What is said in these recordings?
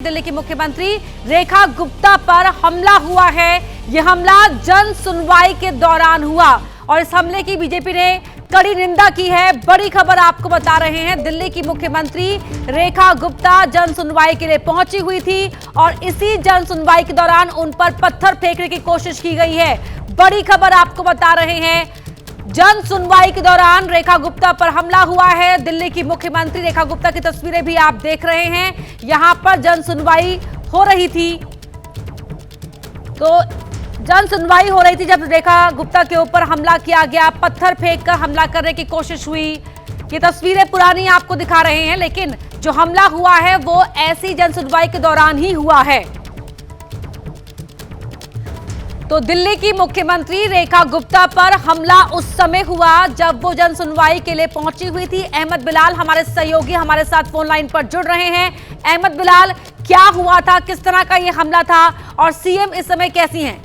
दिल्ली की मुख्यमंत्री रेखा गुप्ता पर हमला हुआ है। यह हमला जन सुनवाई के दौरान हुआ और इस हमले की बीजेपी ने कड़ी निंदा की है। बड़ी खबर आपको बता रहे हैं, दिल्ली की मुख्यमंत्री रेखा गुप्ता जन सुनवाई के लिए पहुंची हुई थी और इसी जन सुनवाई के दौरान उन पर पत्थर फेंकने की कोशिश की गई है। बड़ी खबर आपको बता रहे हैं, जन सुनवाई के दौरान रेखा गुप्ता पर हमला हुआ है। दिल्ली की मुख्यमंत्री रेखा गुप्ता की तस्वीरें भी आप देख रहे हैं। यहां पर जन सुनवाई हो रही थी, तो जन सुनवाई हो रही थी जब रेखा गुप्ता के ऊपर हमला किया गया, पत्थर फेंककर हमला करने की कोशिश हुई। ये तस्वीरें पुरानी आपको दिखा रहे हैं, लेकिन जो हमला हुआ है वो ऐसी जन सुनवाई के दौरान ही हुआ है। तो दिल्ली की मुख्यमंत्री रेखा गुप्ता पर हमला उस समय हुआ जब वो जन सुनवाई के लिए पहुंची हुई थी। अहमद बिलाल हमारे सहयोगी हमारे साथ फोन लाइन पर जुड़ रहे हैं। अहमद बिलाल, क्या हुआ था, किस तरह का ये हमला था और सीएम इस समय कैसी हैं?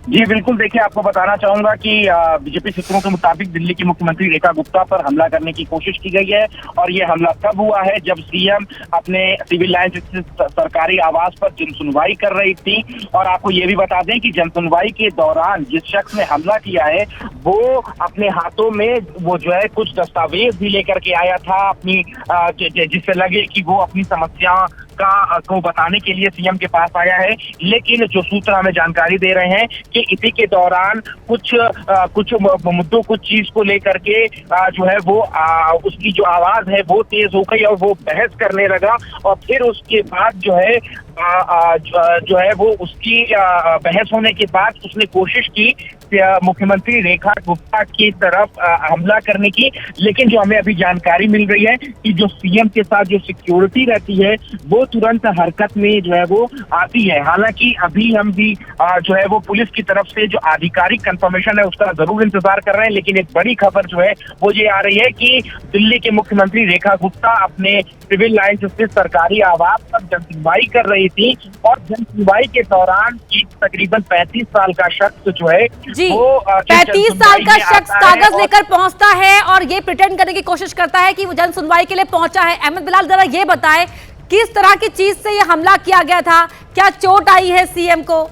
जी बिल्कुल, देखिए आपको बताना चाहूंगा कि बीजेपी सूत्रों के मुताबिक दिल्ली की मुख्यमंत्री रेखा गुप्ता पर हमला करने की कोशिश की गई है और ये हमला तब हुआ है जब सीएम अपने सिविल लाइन स्थित सरकारी आवास पर जन सुनवाई कर रही थी। और आपको ये भी बता दें कि जन सुनवाई के दौरान जिस शख्स ने हमला किया है वो अपने हाथों में वो जो है कुछ दस्तावेज भी लेकर के आया था अपनी, जिससे लगे कि वो अपनी समस्या को बताने के लिए सीएम के पास आया है। लेकिन जो सूत्र हमें जानकारी दे रहे हैं कि इसी के दौरान कुछ मुद्दों, कुछ चीज को लेकर के जो है वो उसकी जो आवाज है वो तेज हो गई और वो बहस करने लगा। और फिर उसके बाद जो है वो उसकी बहस होने के बाद उसने कोशिश की मुख्यमंत्री रेखा गुप्ता की तरफ हमला करने की। लेकिन जो हमें अभी जानकारी मिल रही है कि जो सीएम के साथ जो सिक्योरिटी रहती है वो तुरंत हरकत में जो है वो आती है। हालांकि अभी हम भी जो है वो पुलिस की तरफ से जो आधिकारिक कंफर्मेशन है उसका जरूर इंतजार कर रहे हैं। लेकिन एक बड़ी खबर जो है वो ये आ रही है कि दिल्ली के मुख्यमंत्री रेखा गुप्ता अपने सिविल लाइन स्थित सरकारी आवास पर जन सुनवाई कर रही थी और जन सुनवाई के दौरान एक तकरीबन 35 साल का शख्स जो है वो 35 साल का शख्स कागज लेकर पहुंचता है और ये प्रिटेंड करने की कोशिश करता है कि वो जन सुनवाई के लिए पहुंचा है। अहमद बिलाल, जरा ये बताएं किस तरह की चीज से ये हमला किया गया था, क्या चोट आई है सीएम को?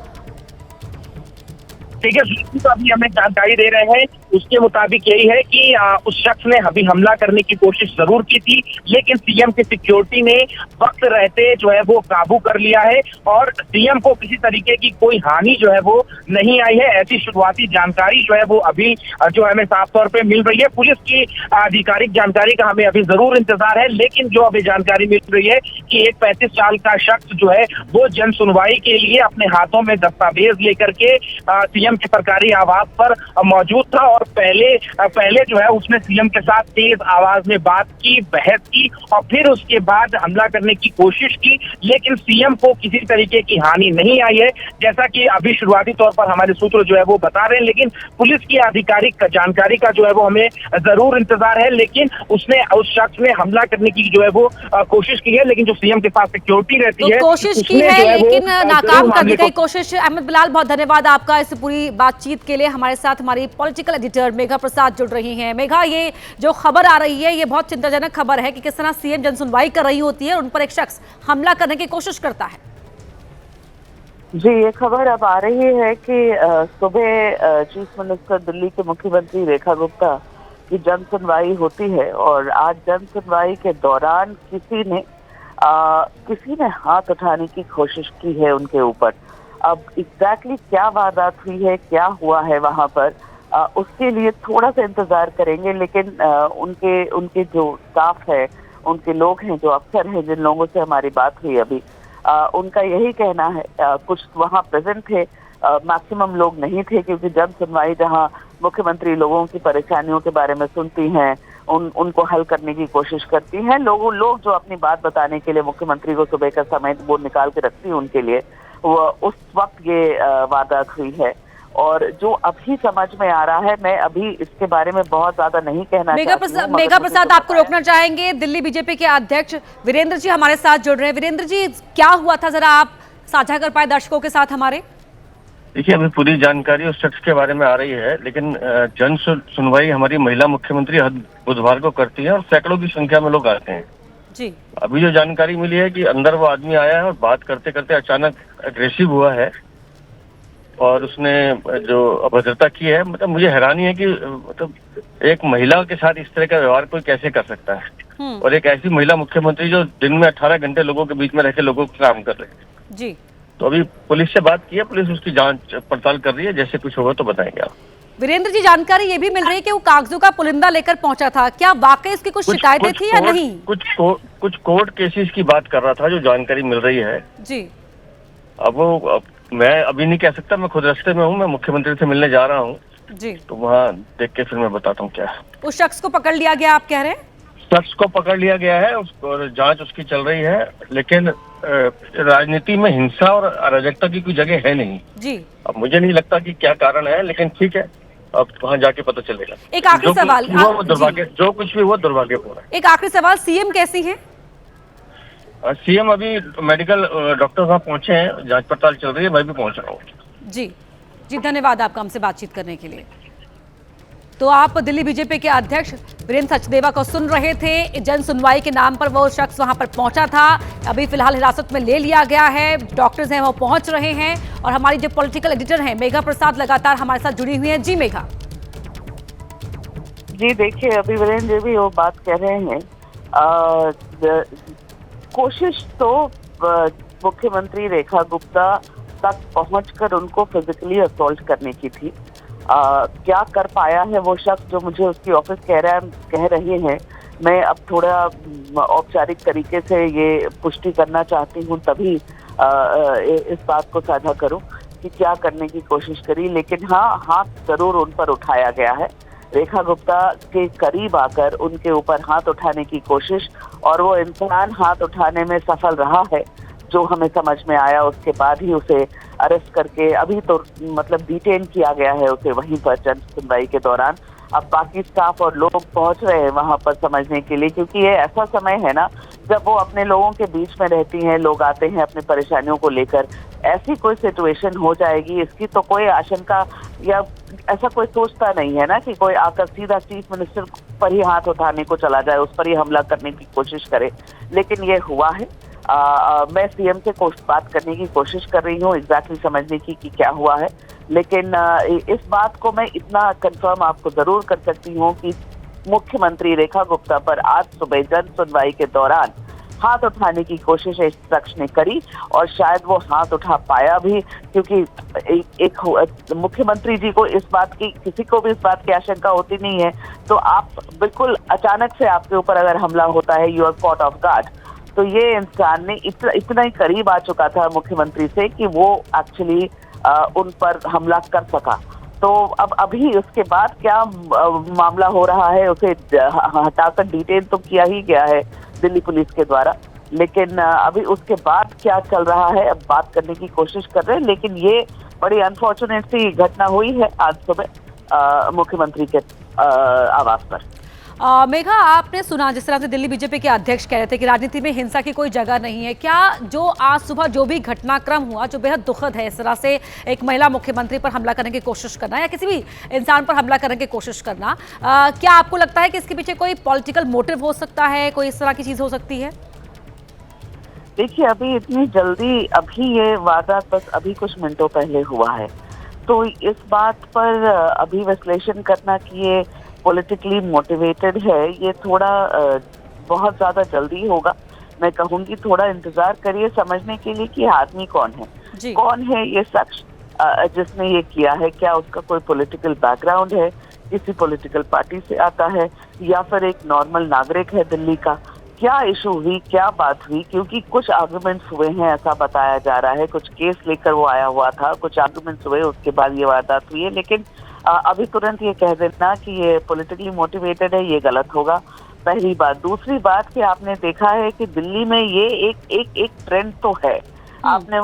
ठीक है, तो अभी हमें जानकारी दे रहे हैं उसके मुताबिक यही है कि उस शख्स ने अभी हमला करने की कोशिश जरूर की थी, लेकिन सीएम की सिक्योरिटी ने वक्त रहते जो है वो काबू कर लिया है और सीएम को किसी तरीके की कोई हानि जो है वो नहीं आई है। ऐसी शुरुआती जानकारी जो है वो अभी जो हमें साफ तौर पे मिल रही है। पुलिस की आधिकारिक जानकारी का हमें अभी जरूर इंतजार है, लेकिन जो अभी जानकारी मिल रही है कि एक 35 साल का शख्स जो है वो जन सुनवाई के लिए अपने हाथों में दस्तावेज लेकर के सीएम के सरकारी आवास पर मौजूद था और पहले जो है उसने सीएम के साथ तेज आवाज में बात की, बहस की और फिर उसके बाद हमला करने की कोशिश की। लेकिन सीएम को किसी तरीके की हानि नहीं आई है, जैसा कि अभी शुरुआती तौर पर हमारे सूत्र जो है वो बता रहे हैं। लेकिन पुलिस की आधिकारिक जानकारी का जो है वो हमें जरूर इंतजार है। लेकिन उस शख्स ने हमला करने की जो है वो कोशिश की है, लेकिन जो सीएम के पास सिक्योरिटी रहती है कोशिश की है लेकिन नाकाम करने की कोशिश। अहमद बिलाल, बहुत धन्यवाद आपका इस पूरी बातचीत के लिए। हमारे साथ हमारी पॉलिटिकल एडिटर मेघा प्रसाद जुड़ रही हैं। मेघा, ये जो खबर आ रही है ये बहुत चिंताजनक खबर है कि किस तरह सीएम जन सुनवाई कर रही होती है और उन पर एक शख्स हमला करने की कोशिश करता है। जी, ये खबर अब आ रही है कि सुबह चीफ मिनिस्टर दिल्ली के मुख्यमंत्री रेखा गुप्ता की जन सुनवाई होती है और आज जन सुनवाई के दौरान किसी ने हाथ उठाने की कोशिश की है उनके ऊपर। अब एग्जैक्टली क्या वारदात हुई है, क्या हुआ है वहां पर, उसके लिए थोड़ा सा इंतजार करेंगे। लेकिन उनके जो स्टाफ है, उनके लोग हैं, जो अफसर हैं, जिन लोगों से हमारी बात हुई अभी, उनका यही कहना है, कुछ वहां प्रेजेंट थे, मैक्सिमम लोग नहीं थे क्योंकि जन सुनवाई जहां मुख्यमंत्री लोगों की परेशानियों के बारे में सुनती हैं, उनको हल करने की कोशिश करती हैं, लोग जो अपनी बात बताने के लिए मुख्यमंत्री को सुबह का समय वो निकाल के रखती है उनके लिए, वो उस वक्त ये वारदात हुई है। और जो अभी समझ में आ रहा है, मैं अभी इसके बारे में बहुत ज्यादा नहीं कहना चाहती। मेघा प्रसाद, आपको रोकना चाहेंगे। दिल्ली बीजेपी के अध्यक्ष वीरेंद्र जी हमारे साथ जुड़ रहे हैं। वीरेंद्र जी, क्या हुआ था, जरा आप साझा कर पाए दर्शकों के साथ हमारे? देखिए, अभी पूरी जानकारी उस शख्स के बारे में आ रही है, लेकिन जन सुनवाई हमारी महिला मुख्यमंत्री हर बुधवार को करती है और सैकड़ों की संख्या में लोग आते हैं। जी। अभी जो जानकारी मिली है कि अंदर वो आदमी आया है और बात करते करते अचानक अग्रेसिव हुआ है और उसने जो अभद्रता की है। मतलब मुझे हैरानी है कि मतलब एक महिला के साथ इस तरह का व्यवहार कोई कैसे कर सकता है, और एक ऐसी महिला मुख्यमंत्री जो दिन में 18 घंटे लोगों के बीच में रह के लोगों का काम कर रहे हैं। जी। तो अभी पुलिस से बात की है, पुलिस उसकी जांच पड़ताल कर रही है, जैसे कुछ होगा तो बताएंगे आप। वीरेंद्र जी, जानकारी ये भी मिल रही है कि वो कागजों का पुलिंदा लेकर पहुंचा था, क्या वाकई इसकी कुछ शिकायतें थी या नहीं? कुछ कोर्ट केसेस की बात कर रहा था, जो जानकारी मिल रही है। जी। अब मैं अभी नहीं कह सकता, मैं खुद रास्ते में हूँ, मैं मुख्यमंत्री से मिलने जा रहा हूँ। जी। तो वहाँ देख के फिर मैं बताता हूँ क्या है। उस शख्स को पकड़ लिया गया, आप कह रहे हैं? शख्स को पकड़ लिया गया है और जांच उसकी चल रही है, लेकिन राजनीति में हिंसा और अराजकता की कोई जगह है नहीं। जी। अब मुझे नहीं लगता कि क्या कारण है, लेकिन ठीक है, अब वहाँ जाके पता चलेगा। एक आखिरी सवाल, जो कुछ भी हुआ दुर्भाग्यपूर्ण है। एक आखिरी सवाल, सीएम कैसी है? सीएम अभी मेडिकल डॉक्टर साहब पहुंचे हैं, जांच पड़ताल चल रही है, मैं भी पहुंच रहा हूँ। जी जी, धन्यवाद आपका हमसे बातचीत करने के लिए। तो आप दिल्ली बीजेपी के अध्यक्ष वीरेंद्र सचदेवा को सुन रहे थे। जन सुनवाई के नाम पर वो शख्स वहां पर पहुंचा था, अभी फिलहाल हिरासत में ले लिया गया है, डॉक्टर्स हैं वो पहुंच रहे हैं, और हमारी जो पॉलिटिकल एडिटर हैं मेघा प्रसाद लगातार हमारे साथ जुड़ी हुई हैं। जी मेघा। जी देखिए, अभी वीरेंद्र जी भी वो बात कह रहे हैं, कोशिश तो मुख्यमंत्री रेखा गुप्ता तक पहुंचकर उनको फिजिकली असॉल्ट करने की थी। क्या कर पाया है वो शख्स जो मुझे उसकी ऑफिस कह रहे हैं, मैं अब थोड़ा औपचारिक तरीके से ये पुष्टि करना चाहती हूँ, तभी इस बात को साझा करूँ कि क्या करने की कोशिश करी। लेकिन हाँ, हाथ जरूर उन पर उठाया गया है। रेखा गुप्ता के करीब आकर उनके ऊपर हाथ उठाने की कोशिश, और वो इंसान हाथ उठाने में सफल रहा है, जो हमें समझ में आया। उसके बाद ही उसे अरेस्ट करके अभी तो मतलब डिटेन किया गया है उसे वहीं पर जन सुनवाई के दौरान। अब बाकी स्टाफ और लोग पहुंच रहे हैं वहां पर समझने के लिए, क्योंकि ये ऐसा समय है ना जब वो अपने लोगों के बीच में रहती हैं, लोग आते हैं अपनी परेशानियों को लेकर। ऐसी कोई सिचुएशन हो जाएगी इसकी तो कोई आशंका या ऐसा कोई सोचता नहीं है ना कि कोई आकर सीधा चीफ मिनिस्टर पर ही हाथ उठाने को चला जाए, उस पर ही हमला करने की कोशिश करे। लेकिन ये हुआ है। मैं सीएम से बात करने की कोशिश कर रही हूँ, एग्जैक्टली समझने की कि क्या हुआ है। लेकिन इस बात को मैं इतना कंफर्म आपको जरूर कर सकती हूँ कि मुख्यमंत्री रेखा गुप्ता पर आज सुबह जन सुनवाई के दौरान हाथ उठाने की कोशिश इस शख्स ने करी, और शायद वो हाथ उठा पाया भी, क्योंकि एक मुख्यमंत्री जी को इस बात की, किसी को भी इस बात की आशंका होती नहीं है। तो आप बिल्कुल अचानक से आपके ऊपर अगर हमला होता है, you are caught off guard. तो ये इंसान ने इतना ही करीब आ चुका था मुख्यमंत्री से कि वो एक्चुअली उन पर हमला कर सका। तो अब अभी उसके बाद क्या मामला हो रहा है, उसे हटाकर डिटेन तो किया ही गया है दिल्ली पुलिस के द्वारा, लेकिन अभी उसके बाद क्या चल रहा है अब बात करने की कोशिश कर रहे हैं। लेकिन ये बड़ी अनफॉर्चुनेट सी घटना हुई है आज सुबह मुख्यमंत्री के आवास पर। मेघा, आपने सुना जिस तरह से दिल्ली बीजेपी के अध्यक्ष कह रहे थे कि राजनीति में हिंसा की कोई जगह नहीं है, क्या जो आज सुबह जो भी घटनाक्रम हुआ जो बेहद दुखद है, इस तरह से एक महिला मुख्यमंत्री पर हमला करने की कोशिश करना या किसी भी इंसान पर हमला करने की कोशिश करना, क्या आपको लगता है कि इसके पीछे कोई पॉलिटिकल मोटिव हो सकता है, कोई इस तरह की चीज हो सकती है? देखिए, अभी इतनी जल्दी अभी ये वारदात बस अभी कुछ मिनटों पहले हुआ है, तो इस बात पर अभी विश्लेषण करना कि ये पॉलिटिकली मोटिवेटेड है, ये थोड़ा बहुत ज्यादा जल्दी होगा। मैं कहूंगी थोड़ा इंतजार करिए समझने के लिए कि आदमी कौन है, कौन है ये शख्स जिसने ये किया है। क्या उसका कोई पॉलिटिकल बैकग्राउंड है, किसी पॉलिटिकल पार्टी से आता है, या फिर एक नॉर्मल नागरिक है दिल्ली का। क्या इशू हुई, क्या बात हुई, क्योंकि कुछ आर्गुमेंट्स हुए हैं ऐसा बताया जा रहा है, कुछ केस लेकर वो आया हुआ था, कुछ आर्गुमेंट्स हुए, उसके बाद ये वारदात हुई है। लेकिन अभी तुरंत ये कह देना कि ये पॉलिटिकली मोटिवेटेड है, ये गलत होगा, पहली बात। दूसरी बात कि आपने देखा है कि दिल्ली में ये एक ट्रेंड तो है। आपने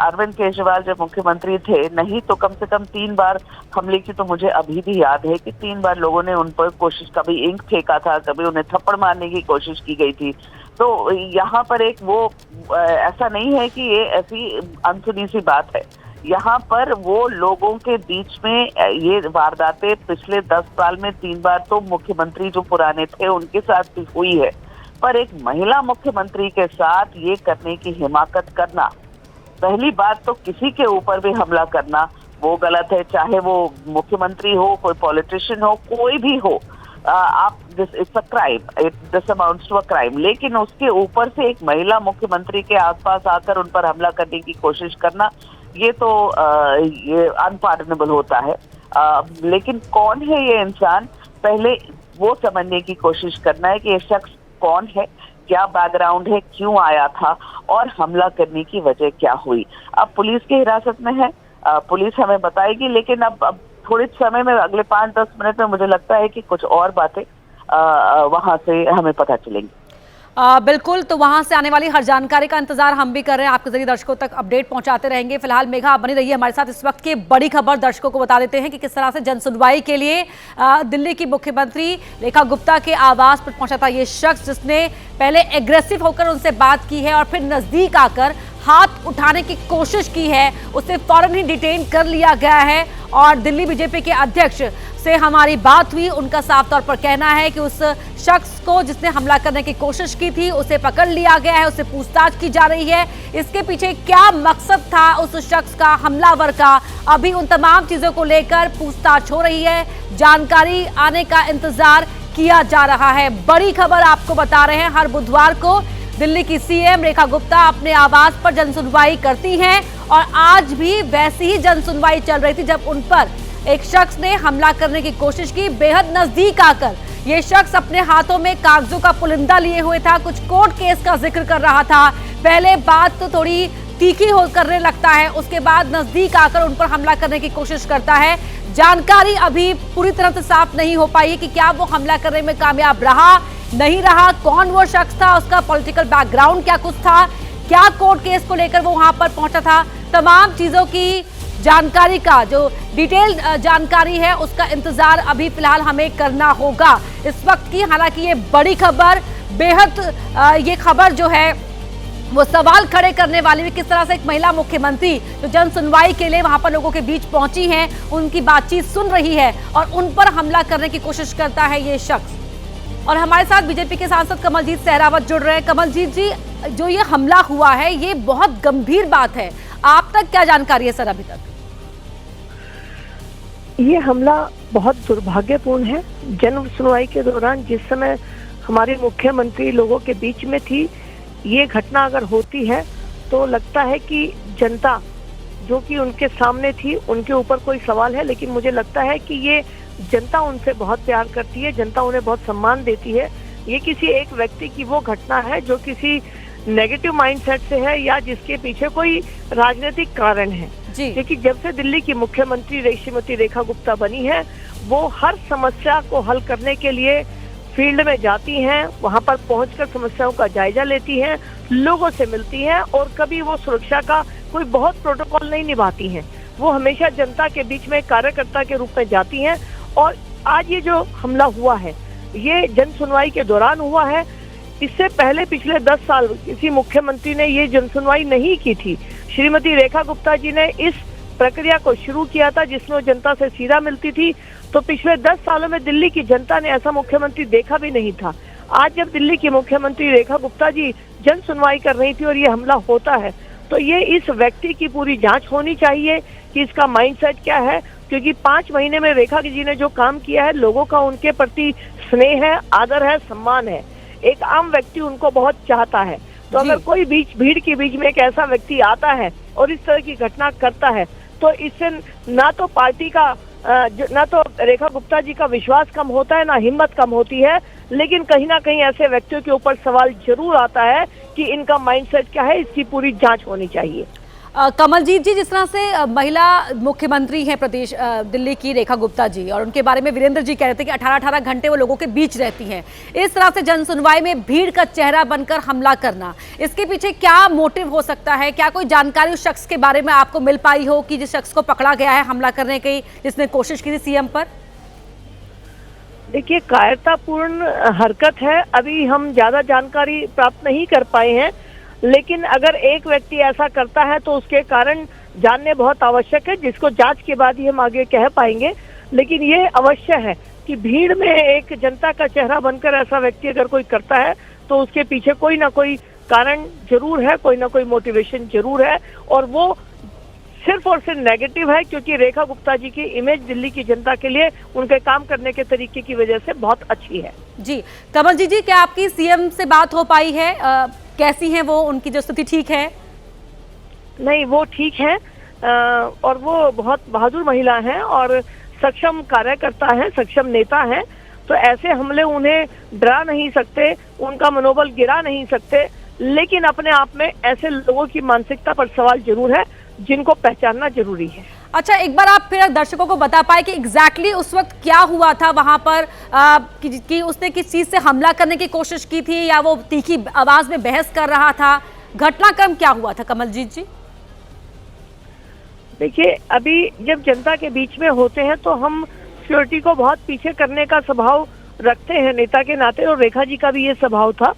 अरविंद केजरीवाल जब मुख्यमंत्री थे, नहीं तो कम से कम 3 बार हमले की तो मुझे अभी भी याद है कि 3 बार लोगों ने उन पर कोशिश, कभी इंक फेंका था, कभी उन्हें थप्पड़ मारने की कोशिश की गई थी। तो यहाँ पर एक वो ऐसा नहीं है कि ये ऐसी अनसुनी सी बात है। यहाँ पर वो लोगों के बीच में ये वारदातें पिछले 10 साल में 3 बार तो मुख्यमंत्री जो पुराने थे उनके साथ भी हुई है, पर एक महिला मुख्यमंत्री के साथ ये करने की हिमाकत करना, पहली बात तो किसी के ऊपर भी हमला करना वो गलत है, चाहे वो मुख्यमंत्री हो, कोई पॉलिटिशियन हो, कोई भी हो। आप it's a crime, this amounts to a crime. लेकिन उसके ऊपर से एक महिला मुख्यमंत्री के आसपास आकर उन पर हमला करने की कोशिश करना, ये तो ये अनपार्डनेबल होता है। लेकिन कौन है ये इंसान, पहले वो समझने की कोशिश करना है कि ये शख्स कौन है, क्या बैकग्राउंड है, क्यों आया था और हमला करने की वजह क्या हुई। अब पुलिस की हिरासत में है, पुलिस हमें बताएगी, लेकिन अब थोड़े समय में, अगले 5-10 मिनट में मुझे लगता है कि कुछ और बातें वहां से हमें पता चलेंगी। बिल्कुल, तो वहां से आने वाली हर जानकारी का इंतजार हम भी कर रहे हैं, आपके जरिए दर्शकों तक अपडेट पहुंचाते रहेंगे। फिलहाल मेघा आप बनी रही है हमारे साथ। इस वक्त की बड़ी खबर दर्शकों को बता देते हैं कि किस तरह से जन सुनवाई के लिए दिल्ली की मुख्यमंत्री रेखा गुप्ता के आवास पर पहुंचा था ये शख्स, जिसने पहले एग्रेसिव होकर उनसे बात की है और फिर नजदीक आकर हाथ उठाने की कोशिश की है। उसे फौरन ही डिटेन कर लिया गया है और दिल्ली बीजेपी के अध्यक्ष से हमारी बात हुई। उनका साफ तौर पर कहना है कि उस शख्स को जिसने हमला करने की कोशिश की थी उसे पकड़ लिया गया है, उससे पूछताछ की जा रही है। इसके पीछे क्या मकसद था उस शख्स का, हमलावर का, अभी उन तमाम चीजों को लेकर पूछताछ हो रही है। जानकारी आने का इंतजार किया जा रहा है। बड़ी खबर आपको बता रहे हैं, हर बुधवार को दिल्ली की सीएम रेखा गुप्ता अपने आवास पर जनसुनवाई करती हैं और आज भी वैसी ही जनसुनवाई चल रही थी जब उन पर एक शख्स ने हमला करने की कोशिश की। बेहद नजदीक आकर ये शख्स अपने हाथों में कागजों का पुलिंदा लिए हुए था, कुछ कोर्ट केस का जिक्र कर रहा था। पहले बात तो थोड़ी तीखी हो करने लगता है, उसके बाद नजदीक आकर उन पर हमला करने की कोशिश करता है। जानकारी अभी पूरी तरह से साफ नहीं हो पाई है कि क्या वो हमला करने में कामयाब रहा, नहीं रहा, कौन वो शख्स था, उसका पॉलिटिकल बैकग्राउंड क्या कुछ था, क्या कोर्ट केस को लेकर वो वहां पर पहुंचा था। तमाम चीजों की जानकारी का जो डिटेल जानकारी है उसका इंतजार अभी फिलहाल हमें करना होगा इस वक्त की। हालांकि ये बड़ी खबर, बेहद ये खबर जो है वो सवाल खड़े करने वाली भी, किस तरह से एक महिला मुख्यमंत्री जो जन सुनवाई के लिए वहां पर लोगों के बीच पहुंची हैं, उनकी बातचीत सुन रही है और उन पर हमला करने की कोशिश करता है ये शख्स। और हमारे साथ बीजेपी के सांसद कमलजीत सहरावत जुड़ रहे हैं। कमलजीत जी, जो ये हमला हुआ है ये बहुत गंभीर बात है, आप तक क्या जानकारी है सर अभी तक? ये हमला बहुत दुर्भाग्यपूर्ण है। जन सुनवाई के दौरान जिस समय हमारी मुख्यमंत्री लोगों के बीच में थी, ये घटना अगर होती है तो लगता है कि जनता जो कि उनके सामने थी उनके ऊपर कोई सवाल है, लेकिन मुझे लगता है कि ये जनता उनसे बहुत प्यार करती है, जनता उन्हें बहुत सम्मान देती है। ये किसी एक व्यक्ति की वो घटना है जो किसी नेगेटिव माइंडसेट से है या जिसके पीछे कोई राजनीतिक कारण है। क्योंकि जब से दिल्ली की मुख्यमंत्री श्रीमती रेखा गुप्ता बनी है, वो हर समस्या को हल करने के लिए फील्ड में जाती हैं, वहां पर पहुंचकर समस्याओं का जायजा लेती हैं, लोगों से मिलती हैं और कभी वो सुरक्षा का कोई बहुत प्रोटोकॉल नहीं निभाती हैं। वो हमेशा जनता के बीच में कार्यकर्ता के रूप में जाती हैं। और आज ये जो हमला हुआ है ये जन सुनवाई के दौरान हुआ है। इससे पहले पिछले 10 साल किसी मुख्यमंत्री ने ये जन सुनवाई नहीं की थी। श्रीमती रेखा गुप्ता जी ने इस प्रक्रिया को शुरू किया था जिसमें वो जनता से सीधा मिलती थी। तो पिछले 10 सालों में दिल्ली की जनता ने ऐसा मुख्यमंत्री देखा भी नहीं था। आज जब दिल्ली की मुख्यमंत्री रेखा गुप्ता जी जन सुनवाई कर रही थी और ये हमला होता है तो ये इस व्यक्ति की पूरी जांच होनी चाहिए कि इसका माइंडसेट क्या है। क्योंकि 5 महीने में रेखा जी ने जो काम किया है, लोगों का उनके प्रति स्नेह है, आदर है, सम्मान है। एक आम व्यक्ति उनको बहुत चाहता है। तो अगर कोई भीड़ के बीच में एक ऐसा व्यक्ति आता है और इस तरह की घटना करता है तो इससे ना तो पार्टी का ना तो रेखा गुप्ता जी का विश्वास कम होता है, ना हिम्मत कम होती है, लेकिन कहीं ना कहीं ऐसे व्यक्तियों के ऊपर सवाल जरूर आता है कि इनका माइंडसेट क्या है, इसकी पूरी जांच होनी चाहिए। कमलजीत जी, जिस तरह से महिला मुख्यमंत्री हैं प्रदेश दिल्ली की रेखा गुप्ता जी, और उनके बारे में वीरेंद्र जी कह रहे थे कि 18-18 घंटे वो लोगों के बीच रहती हैं, इस तरह से जन सुनवाई में भीड़ का चेहरा बनकर हमला करना, इसके पीछे क्या मोटिव हो सकता है? क्या कोई जानकारी उस शख्स के बारे में आपको मिल पाई हो कि जिस शख्स को पकड़ा गया है हमला करने की, जिसने कोशिश की थी सीएम पर? देखिए, कायरतापूर्ण हरकत है, अभी हम ज्यादा जानकारी प्राप्त नहीं कर पाए हैं, लेकिन अगर एक व्यक्ति ऐसा करता है तो उसके कारण जानने बहुत आवश्यक है, जिसको जांच के बाद ही हम आगे कह पाएंगे। लेकिन ये अवश्य है कि भीड़ में एक जनता का चेहरा बनकर ऐसा व्यक्ति अगर कोई करता है तो उसके पीछे कोई ना कोई कारण जरूर है, कोई ना कोई मोटिवेशन जरूर है, और वो सिर्फ और सिर्फ नेगेटिव है, क्योंकि रेखा गुप्ता जी की इमेज दिल्ली की जनता के लिए उनके काम करने के तरीके की वजह से बहुत अच्छी है। जी कमल जी, क्या आपकी सीएम से बात हो पाई है? कैसी हैं वो, उनकी जो स्थिति ठीक है? नहीं, वो ठीक है और वो बहुत बहादुर महिला हैं और सक्षम कार्यकर्ता हैं, सक्षम नेता हैं। तो ऐसे हमले उन्हें डरा नहीं सकते, उनका मनोबल गिरा नहीं सकते, लेकिन अपने आप में ऐसे लोगों की मानसिकता पर सवाल जरूर है जिनको पहचानना जरूरी है। अच्छा, एक बार आप फिर दर्शकों को बता पाए कि एग्जैक्टली उस वक्त क्या हुआ था वहां पर, कि उसने किस चीज से हमला करने की कोशिश की थी या वो तीखी आवाज में बहस कर रहा था? घटनाक्रम क्या हुआ था कमलजीत जी? देखिए, अभी जब जनता के बीच में होते हैं तो हम सिक्योरिटी को बहुत पीछे करने का स्वभाव रखते हैं नेता के नाते, और रेखा जी का भी ये स्वभाव था।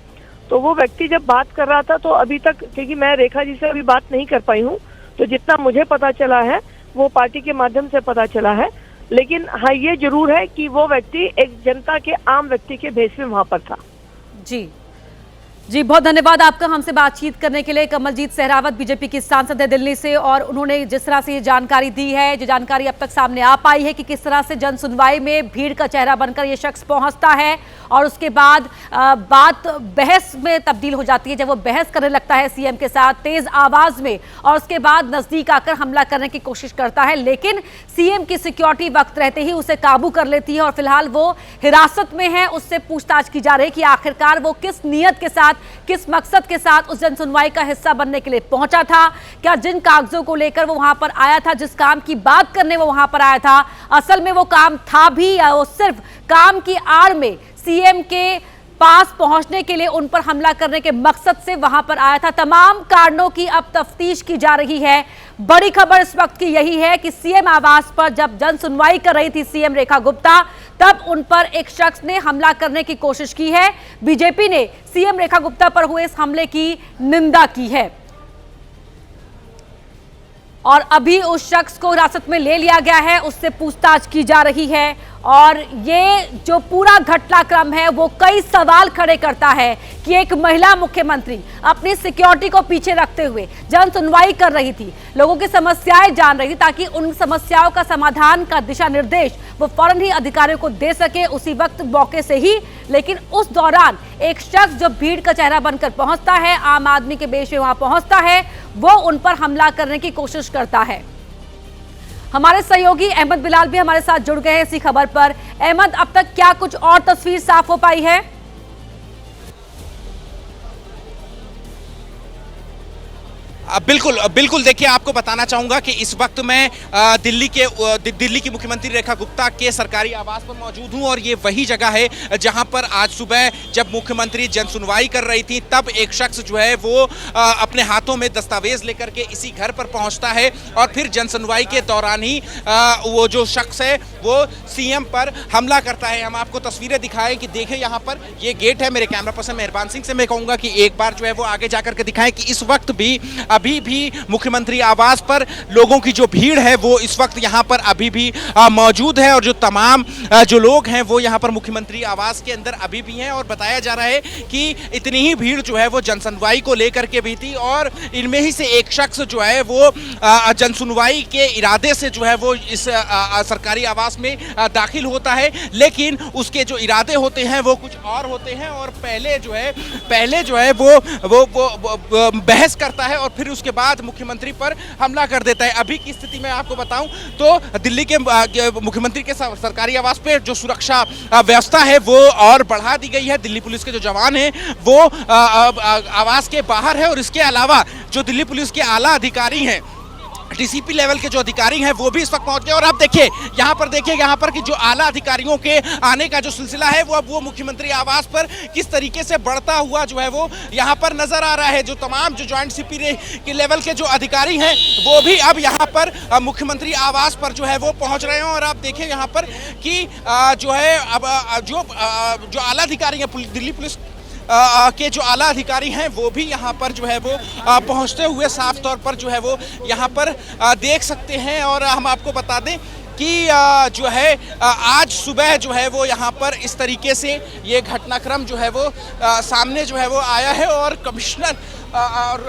तो वो व्यक्ति जब बात कर रहा था, तो अभी तक, क्योंकि मैं रेखा जी से अभी बात नहीं कर पाई हूँ, तो जितना मुझे पता चला है वो पार्टी के माध्यम से पता चला है। लेकिन हाँ, ये जरूर है कि वो व्यक्ति एक जनता के आम व्यक्ति के भेष में वहां पर था। जी बहुत धन्यवाद आपका हमसे बातचीत करने के लिए। कमलजीत सहरावत बीजेपी की सांसद है दिल्ली से, और उन्होंने जिस तरह से ये जानकारी दी है, जो जानकारी अब तक सामने आ पाई है कि किस तरह से जन सुनवाई में भीड़ का चेहरा बनकर ये शख्स पहुंचता है और उसके बाद बात बहस में तब्दील हो जाती है, जब वो बहस करने लगता है सीएम के साथ तेज आवाज में, और उसके बाद नजदीक आकर हमला करने की कोशिश करता है। लेकिन सीएम की सिक्योरिटी वक्त रहते ही उसे काबू कर लेती है और फिलहाल वो हिरासत में है। उससे पूछताछ की जा रही है कि आखिरकार वो किस नियत के साथ, किस मकसद के साथ उस जनसुनवाई का हिस्सा बनने के लिए पहुंचा था। क्या जिन कागजों को लेकर वो वहां पर आया था, जिस काम की बात करने वो वहां पर आया था, असल में वो काम था भी या वो सिर्फ काम की आड़ में सीएम के पास पहुंचने के लिए उन पर हमला करने के मकसद से वहां पर आया था? तमाम कारणों की अब तफ्तीश की जा रही है। बड़ी खबर इस वक्त की यही है कि सीएम आवास पर जब जन सुनवाई कर रही थी सीएम रेखा गुप्ता, तब उन पर एक शख्स ने हमला करने की कोशिश की है। बीजेपी ने सीएम रेखा गुप्ता पर हुए इस हमले की निंदा की है और अभी उस शख्स को हिरासत में ले लिया गया है, उससे पूछताछ की जा रही है। और ये जो पूरा घटनाक्रम है वो कई सवाल खड़े करता है कि एक महिला मुख्यमंत्री अपनी सिक्योरिटी को पीछे रखते हुए जन सुनवाई कर रही थी, लोगों की समस्याएं जान रही थी, ताकि उन समस्याओं का समाधान का दिशा निर्देश वो फौरन ही अधिकारियों को दे सके उसी वक्त मौके से ही। लेकिन उस दौरान एक शख्स जो भीड़ का चेहरा बनकर पहुंचता है, आम आदमी के बेश में वहां पहुंचता है, वो उन पर हमला करने की कोशिश करता है। हमारे सहयोगी अहमद बिलाल भी हमारे साथ जुड़ गए हैं इसी खबर पर। अहमद, अब तक क्या कुछ और तस्वीर साफ हो पाई है? बिल्कुल देखिए, आपको बताना चाहूंगा कि इस वक्त मैं दिल्ली की मुख्यमंत्री रेखा गुप्ता के सरकारी आवास पर मौजूद हूं और ये वही जगह है जहां पर आज सुबह जब मुख्यमंत्री जन सुनवाई कर रही थी, तब एक शख्स जो है वो अपने हाथों में दस्तावेज लेकर के इसी घर पर पहुंचता है और फिर जन सुनवाई के दौरान ही वो जो शख्स है वो सीएम पर हमला करता है। हम आपको तस्वीरें दिखाएं कि देखें, यहाँ पर ये गेट है। मेरे कैमरा पर्सन मेहरबान सिंह से मैं कहूँगा कि एक बार जो है वो आगे जाकर के दिखाएं कि इस वक्त भी अभी भी मुख्यमंत्री आवास पर लोगों की जो भीड़ है वो इस वक्त यहाँ पर अभी भी मौजूद है और जो तमाम जो लोग हैं वो यहाँ पर मुख्यमंत्री आवास के अंदर अभी भी हैं। और बताया जा रहा है कि इतनी ही भीड़ जो है वो जनसुनवाई को लेकर के भी थी और इनमें ही से एक शख्स जो है वो जनसुनवाई के इरादे से जो है वो इस सरकारी आवास में दाखिल होता है, लेकिन उसके जो इरादे होते हैं वो कुछ और होते हैं और पहले जो है वो बहस करता है और फिर उसके बाद मुख्यमंत्री पर हमला कर देता है। अभी की स्थिति में आपको बताऊं तो दिल्ली के मुख्यमंत्री के सरकारी आवास पे जो सुरक्षा व्यवस्था है वो और बढ़ा दी गई है। दिल्ली पुलिस के जो जवान हैं वो आवास के बाहर है और इसके अलावा जो दिल्ली पुलिस के आला अधिकारी हैं, डीसीपी लेवल के जो अधिकारी हैं वो भी इस वक्त पहुंच गए। और आप देखिए यहाँ पर कि जो आला अधिकारियों के आने का जो सिलसिला है वो अब वो मुख्यमंत्री आवास पर किस तरीके से बढ़ता हुआ जो है वो यहाँ पर नजर आ रहा है। जो तमाम जो ज्वाइंट सीपी के लेवल के जो अधिकारी हैं वो भी अब यहाँ पर मुख्यमंत्री आवास पर जो है वो पहुंच रहे हैं। और आप देखिए यहाँ पर कि जो है अब जो आला अधिकारी हैं दिल्ली पुलिस के जो आला अधिकारी हैं वो भी यहाँ पर जो है वो पहुँचते हुए साफ तौर पर जो है वो यहाँ पर देख सकते हैं। और हम आपको बता दें कि जो है आज सुबह जो है वो यहाँ पर इस तरीके से ये घटनाक्रम जो है वो सामने जो है वो आया है और कमिश्नर और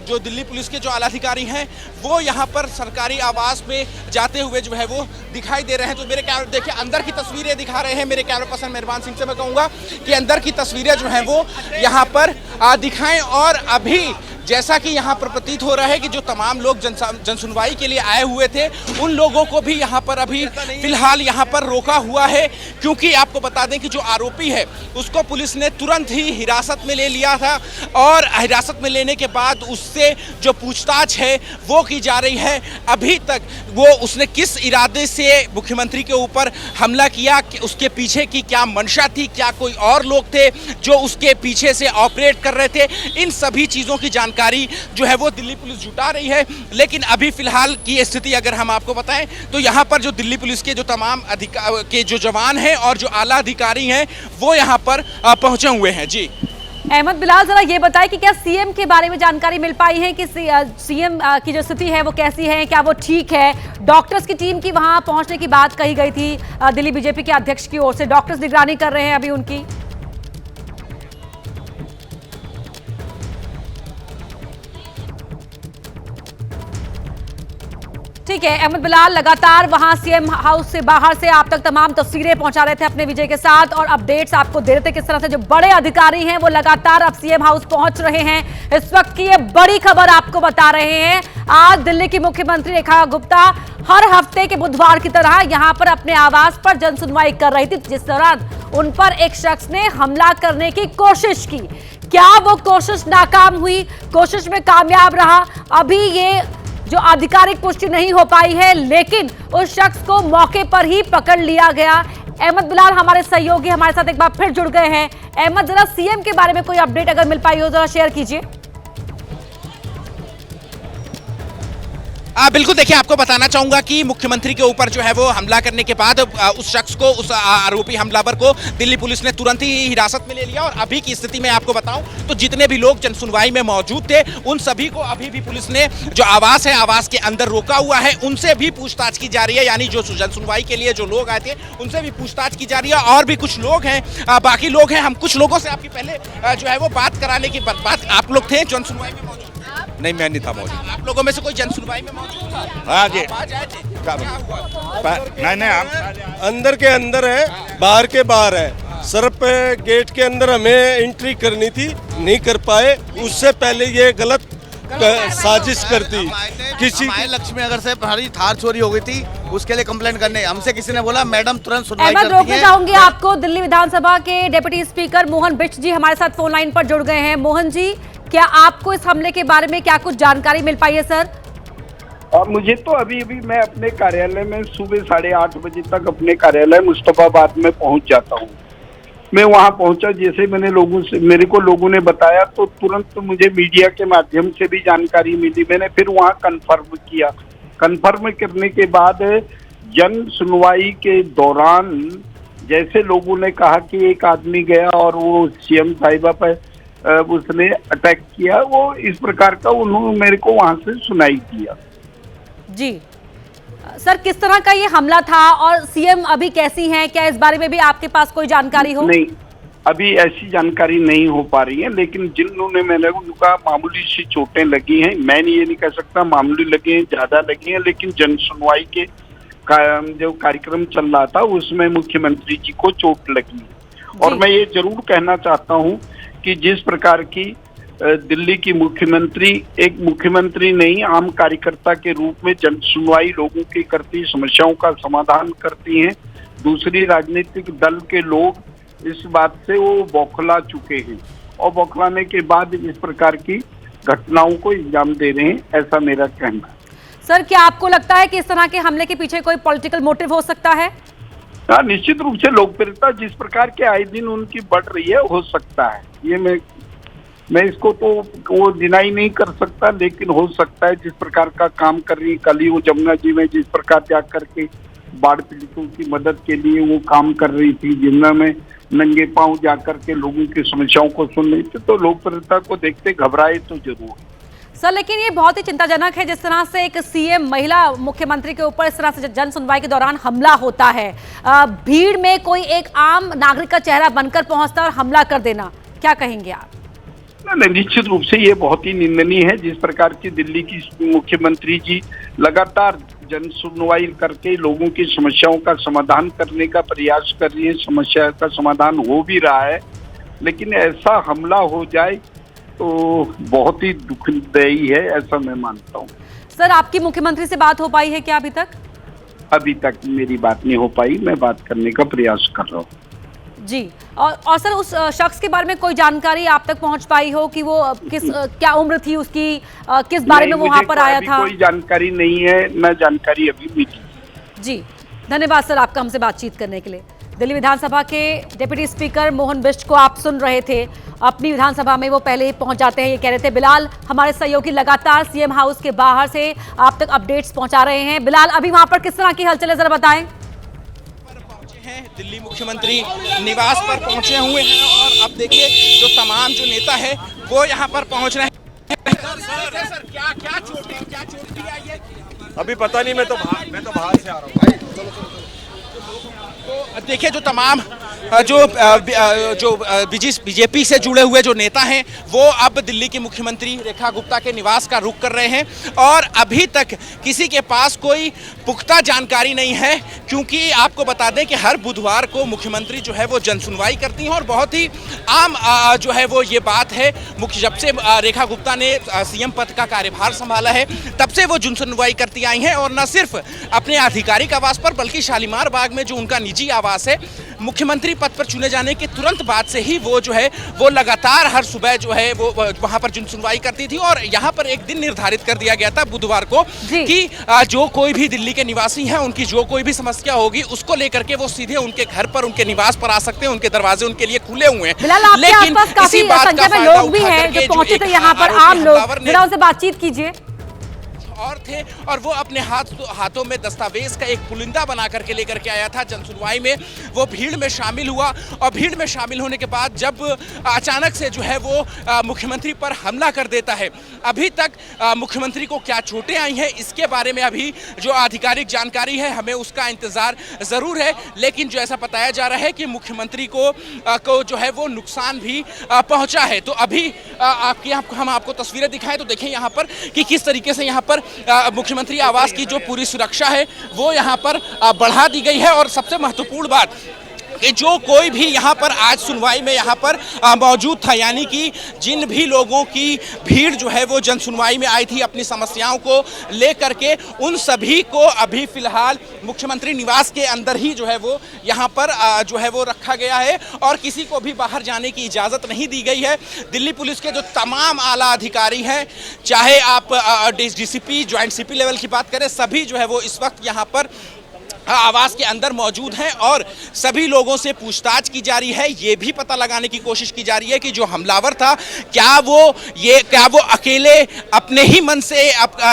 जो दिल्ली पुलिस के जो आलाधिकारी हैं वो यहाँ पर सरकारी आवास में जाते हुए जो है वो दिखाई दे रहे हैं। तो मेरे कैमरे देखिए अंदर की तस्वीरें दिखा रहे हैं मेरे कैमरा पर्सन मेहरबान सिंह से मैं कहूँगा कि अंदर की तस्वीरें जो हैं वो यहाँ पर दिखाएं। और अभी जैसा कि यहाँ पर प्रतीत हो रहा है कि जो तमाम लोग जन सुनवाई के लिए आए हुए थे उन लोगों को भी यहाँ पर अभी फिलहाल यहाँ पर रोका हुआ है, क्योंकि आपको बता दें कि जो आरोपी है उसको पुलिस ने तुरंत ही हिरासत में ले लिया था और हिरासत में लेने के बाद उससे जो पूछताछ है वो की जा रही है। अभी तक वो उसने किस इरादे से मुख्यमंत्री के ऊपर हमला किया, उसके पीछे की क्या मंशा थी, क्या कोई और लोग थे जो उसके पीछे से ऑपरेट कर रहे थे, इन सभी चीज़ों की जानकारी जो है वो दिल्ली पुलिस जुटा रही है। लेकिन अभी फिलहाल की स्थिति अगर हम आपको बताएं तो यहाँ पर जो दिल्ली पुलिस के जो तमाम के जो जवान हैं और जो आला अधिकारी हैं वो यहाँ पर पहुंचे हुए हैं। जी अहमद बिलाल, जरा ये बताएं कि क्या सीएम के बारे में जानकारी मिल पाई है कि सीएम की जो स्थिति है वो कैसी है, क्या वो ठीक है? डॉक्टर्स की टीम की वहां पहुंचने की बात कही गई थी दिल्ली बीजेपी के अध्यक्ष की ओर से, डॉक्टर्स निगरानी कर रहे हैं अभी उनकी। ठीक है अहमद बिलाल, लगातार वहां सीएम हाउस से बाहर से आप तक तमाम तस्वीरें पहुंचा रहे थे अपने विजय के साथ और अपडेट्स आपको दे रहे थे किस तरह से जो बड़े अधिकारी हैं वो लगातार अब सीएम हाउस पहुंच रहे हैं। इस वक्त की ये बड़ी खबर आपको बता रहे हैं। आज दिल्ली की मुख्यमंत्री रेखा गुप्ता हर हफ्ते के बुधवार की तरह यहां पर अपने आवास पर जन सुनवाई कर रही थी, जिस दौरान उन पर एक शख्स ने हमला करने की कोशिश की। क्या वो कोशिश नाकाम हुई, कोशिश में कामयाब रहा, अभी ये जो आधिकारिक पुष्टि नहीं हो पाई है, लेकिन उस शख्स को मौके पर ही पकड़ लिया गया। अहमद बिलाल हमारे सहयोगी हमारे साथ एक बार फिर जुड़ गए हैं। अहमद, जरा सीएम के बारे में कोई अपडेट अगर मिल पाई हो जरा शेयर कीजिए। बिल्कुल, देखिए आपको बताना चाहूंगा कि मुख्यमंत्री के ऊपर जो है वो हमला करने के बाद उस शख्स को, उस आरोपी हमलावर को दिल्ली पुलिस ने तुरंत ही हिरासत में ले लिया। और अभी की स्थिति में आपको बताऊं तो जितने भी लोग जनसुनवाई में मौजूद थे उन सभी को अभी भी पुलिस ने जो आवास है आवास के अंदर रोका हुआ है, उनसे भी पूछताछ की जा रही है। यानी जो जनसुनवाई के लिए जो लोग आए थे उनसे भी पूछताछ की जा रही है। और भी कुछ लोग हैं, बाकी लोग हैं, हम कुछ लोगों से आपकी पहले जो है वो बात कराने की बात। आप लोग थे जनसुनवाई में मौजूद? नहीं, मैं नहीं था मौजूद। आप लोगों में से कोई जनसुनवाई में मौजूद था? हाँ जी। नहीं, हम अंदर के अंदर है, बाहर के बाहर है। सिर्फ गेट के अंदर हमें एंट्री करनी थी, नहीं कर पाए। उससे पहले ये गलत साजिश कर दी। किसी लक्ष्मी नगर से हमारी थार चोरी हो गई थी, उसके लिए कंप्लेंट करने हमसे किसी ने बोला मैडम तुरंत सुनवाई करती हैं। रोकना चाहूंगी आपको। दिल्ली विधानसभा के डेप्यूटी स्पीकर मोहन बिष्ट जी हमारे साथ फोन लाइन पर जुड़ गए हैं। मोहन जी, क्या आपको इस हमले के बारे में क्या कुछ जानकारी मिल पाई है सर? मुझे तो अभी मैं अपने कार्यालय में सुबह 8:30 बजे तक अपने कार्यालय मुस्तफाबाद में पहुंच जाता हूं। मैं वहां पहुंचा, जैसे मेरे को लोगों ने बताया तो तुरंत मुझे मीडिया के माध्यम से भी जानकारी मिली। मैंने फिर वहां कंफर्म किया। कंफर्म करने के बाद जन सुनवाई के दौरान जैसे लोगों ने कहा कि एक आदमी गया और वो सीएम साहिबा पर उसने अटैक किया, वो इस प्रकार का उन्होंने मेरे को वहां से सुनाई दिया। जी सर, किस तरह का ये हमला था और सीएम अभी कैसी हैं, क्या इस बारे में भी आपके पास कोई जानकारी हो? नहीं, अभी ऐसी जानकारी नहीं हो पा रही है, लेकिन जिन्होंने मैंने उनका मामूली सी चोटें लगी हैं। मैं ये नहीं कह सकता मामूली लगी हैं, ज्यादा लगी हैं, लेकिन जन सुनवाई के जो कार्यक्रम चल रहा था उसमें मुख्यमंत्री जी को चोट लगी है। और मैं ये जरूर कहना चाहता हूँ कि जिस प्रकार की दिल्ली की मुख्यमंत्री एक मुख्यमंत्री नहीं, आम कार्यकर्ता के रूप में जन सुनवाई लोगों की करती, समस्याओं का समाधान करती हैं। दूसरी राजनीतिक दल के लोग इस बात से वो बौखला चुके हैं और बौखलाने के बाद इस प्रकार की घटनाओं को अंजाम दे रहे हैं, ऐसा मेरा कहना है। सर, क्या आपको लगता है कि इस तरह के हमले के पीछे कोई पॉलिटिकल मोटिव हो सकता है? हाँ, निश्चित रूप से लोकप्रियता जिस प्रकार के आए दिन उनकी बढ़ रही है, हो सकता है। ये मैं इसको तो वो डिनाई नहीं कर सकता, लेकिन हो सकता है जिस प्रकार का काम कर रही है। कल ही वो जमुना जी में जिस प्रकार जा करके बाढ़ पीड़ितों की मदद के लिए वो काम कर रही थी, जमुना में नंगे पांव जा करके लोगों की समस्याओं को सुन रही थी, तो लोकप्रियता को देखते घबराए तो जरूर। सर लेकिन ये बहुत ही चिंताजनक है जिस तरह से एक सीएम महिला मुख्यमंत्री के ऊपर इस तरह से जन सुनवाई के दौरान हमला होता है। भीड़ में कोई एक आम नागरिक का चेहरा बनकर पहुंचता है और हमला कर देना, क्या कहेंगे आप? निश्चित रूप से ये बहुत ही निंदनीय है। जिस प्रकार की दिल्ली की मुख्यमंत्री जी लगातार जन सुनवाई करके लोगों की समस्याओं का समाधान करने का प्रयास कर रही है, समस्या का समाधान हो भी रहा है, लेकिन ऐसा हमला हो जाए तो बहुत ही दुखदायी है, ऐसा मैं मानता हूँ। सर आपकी मुख्यमंत्री से बात हो पाई है क्या अभी तक? अभी तक मेरी बात नहीं हो पाई, मैं बात करने का प्रयास कर रहा हूँ जी। और सर उस शख्स के बारे में कोई जानकारी आप तक पहुंच पाई हो कि वो क्या उम्र थी उसकी, किस बारे में वो वहां पर आया था? कोई जानकारी नहीं है, न जानकारी अभी मिली। जी धन्यवाद सर आपका हमसे बातचीत करने के लिए। दिल्ली विधानसभा के डिप्टी स्पीकर मोहन बिष्ट को आप सुन रहे थे। अपनी विधानसभा में वो पहले ही पहुंच जाते हैं। ये कह रहे थे बिलाल हमारे सहयोगी लगातार सीएम हाउस के बाहर से आप तक अपडेट्स पहुंचा रहे हैं। बिलाल अभी वहां पर किस तरह की हलचल है जरा बताएं। दिल्ली मुख्यमंत्री निवास पर पहुंचे हुए हैं और अब देखिए जो तमाम जो नेता है वो यहाँ पर पहुंच रहे हैं। सर क्या चोट आई है? अभी पता नहीं, मैं तो बाहर से आ रहा हूँ। तो देखिए जो तमाम जो बीजेपी से जुड़े हुए जो नेता हैं वो अब दिल्ली की मुख्यमंत्री रेखा गुप्ता के निवास का रुख कर रहे हैं और अभी तक किसी के पास कोई पुख्ता जानकारी नहीं है, क्योंकि आपको बता दें कि हर बुधवार को मुख्यमंत्री जो है वो जन सुनवाई करती हैं और बहुत ही आम जो है वो ये बात है। जब से रेखा गुप्ता ने सीएम पद का कार्यभार संभाला है तब से वो जन सुनवाई करती आई हैं और न सिर्फ अपने आधिकारिक आवास पर बल्कि शालीमार बाग में जो उनका निजी आवास है, मुख्यमंत्री पद पर चुने जाने के तुरंत बाद से ही वो जो है वो लगातार हर सुबह जो है वो वहां पर जन सुनवाई करती थी। और यहाँ पर एक दिन निर्धारित कर दिया गया था बुधवार को कि जो कोई भी दिल्ली के निवासी हैं उनकी जो कोई भी समस्या होगी उसको लेकर के वो सीधे उनके घर पर उनके निवास पर आ सकते हैं, उनके दरवाजे उनके लिए खुले हुए हैं। लेकिन इसी बात का फायदा लोग भी हैं जो पहुंचे थे यहाँ पर, आम लोग, जरा उनसे बातचीत कीजिए। और थे और वो अपने हाथों में दस्तावेज का एक पुलिंदा बना करके लेकर के आया था। जन सुनवाई में वो भीड़ में शामिल हुआ और भीड़ में शामिल होने के बाद जब अचानक से जो है वो मुख्यमंत्री पर हमला कर देता है। अभी तक मुख्यमंत्री को क्या चोटें आई हैं इसके बारे में अभी जो आधिकारिक जानकारी है हमें उसका इंतजार जरूर है, लेकिन जो ऐसा बताया जा रहा है कि मुख्यमंत्री को जो है वो नुकसान भी पहुंचा है। तो अभी हम आपको तस्वीरें दिखाएं तो देखें यहाँ पर कि किस तरीके से यहाँ पर मुख्यमंत्री आवास की जो पूरी सुरक्षा है वो यहाँ पर बढ़ा दी गई है। और सबसे महत्वपूर्ण बात कि जो कोई भी यहाँ पर आज सुनवाई में यहाँ पर मौजूद था, यानी कि जिन भी लोगों की भीड़ जो है वो जन सुनवाई में आई थी अपनी समस्याओं को लेकर के, उन सभी को अभी फिलहाल मुख्यमंत्री निवास के अंदर ही जो है वो यहाँ पर जो है वो रखा गया है और किसी को भी बाहर जाने की इजाज़त नहीं दी गई है। दिल्ली पुलिस के जो तमाम आला अधिकारी हैं, चाहे आप डीसीपी, ज्वाइंट सीपी लेवल की बात करें, सभी जो है वो इस वक्त यहाँ पर आवास के अंदर मौजूद हैं और सभी लोगों से पूछताछ की जा रही है। ये भी पता लगाने की कोशिश की जा रही है कि जो हमलावर था क्या वो अकेले अपने ही मन से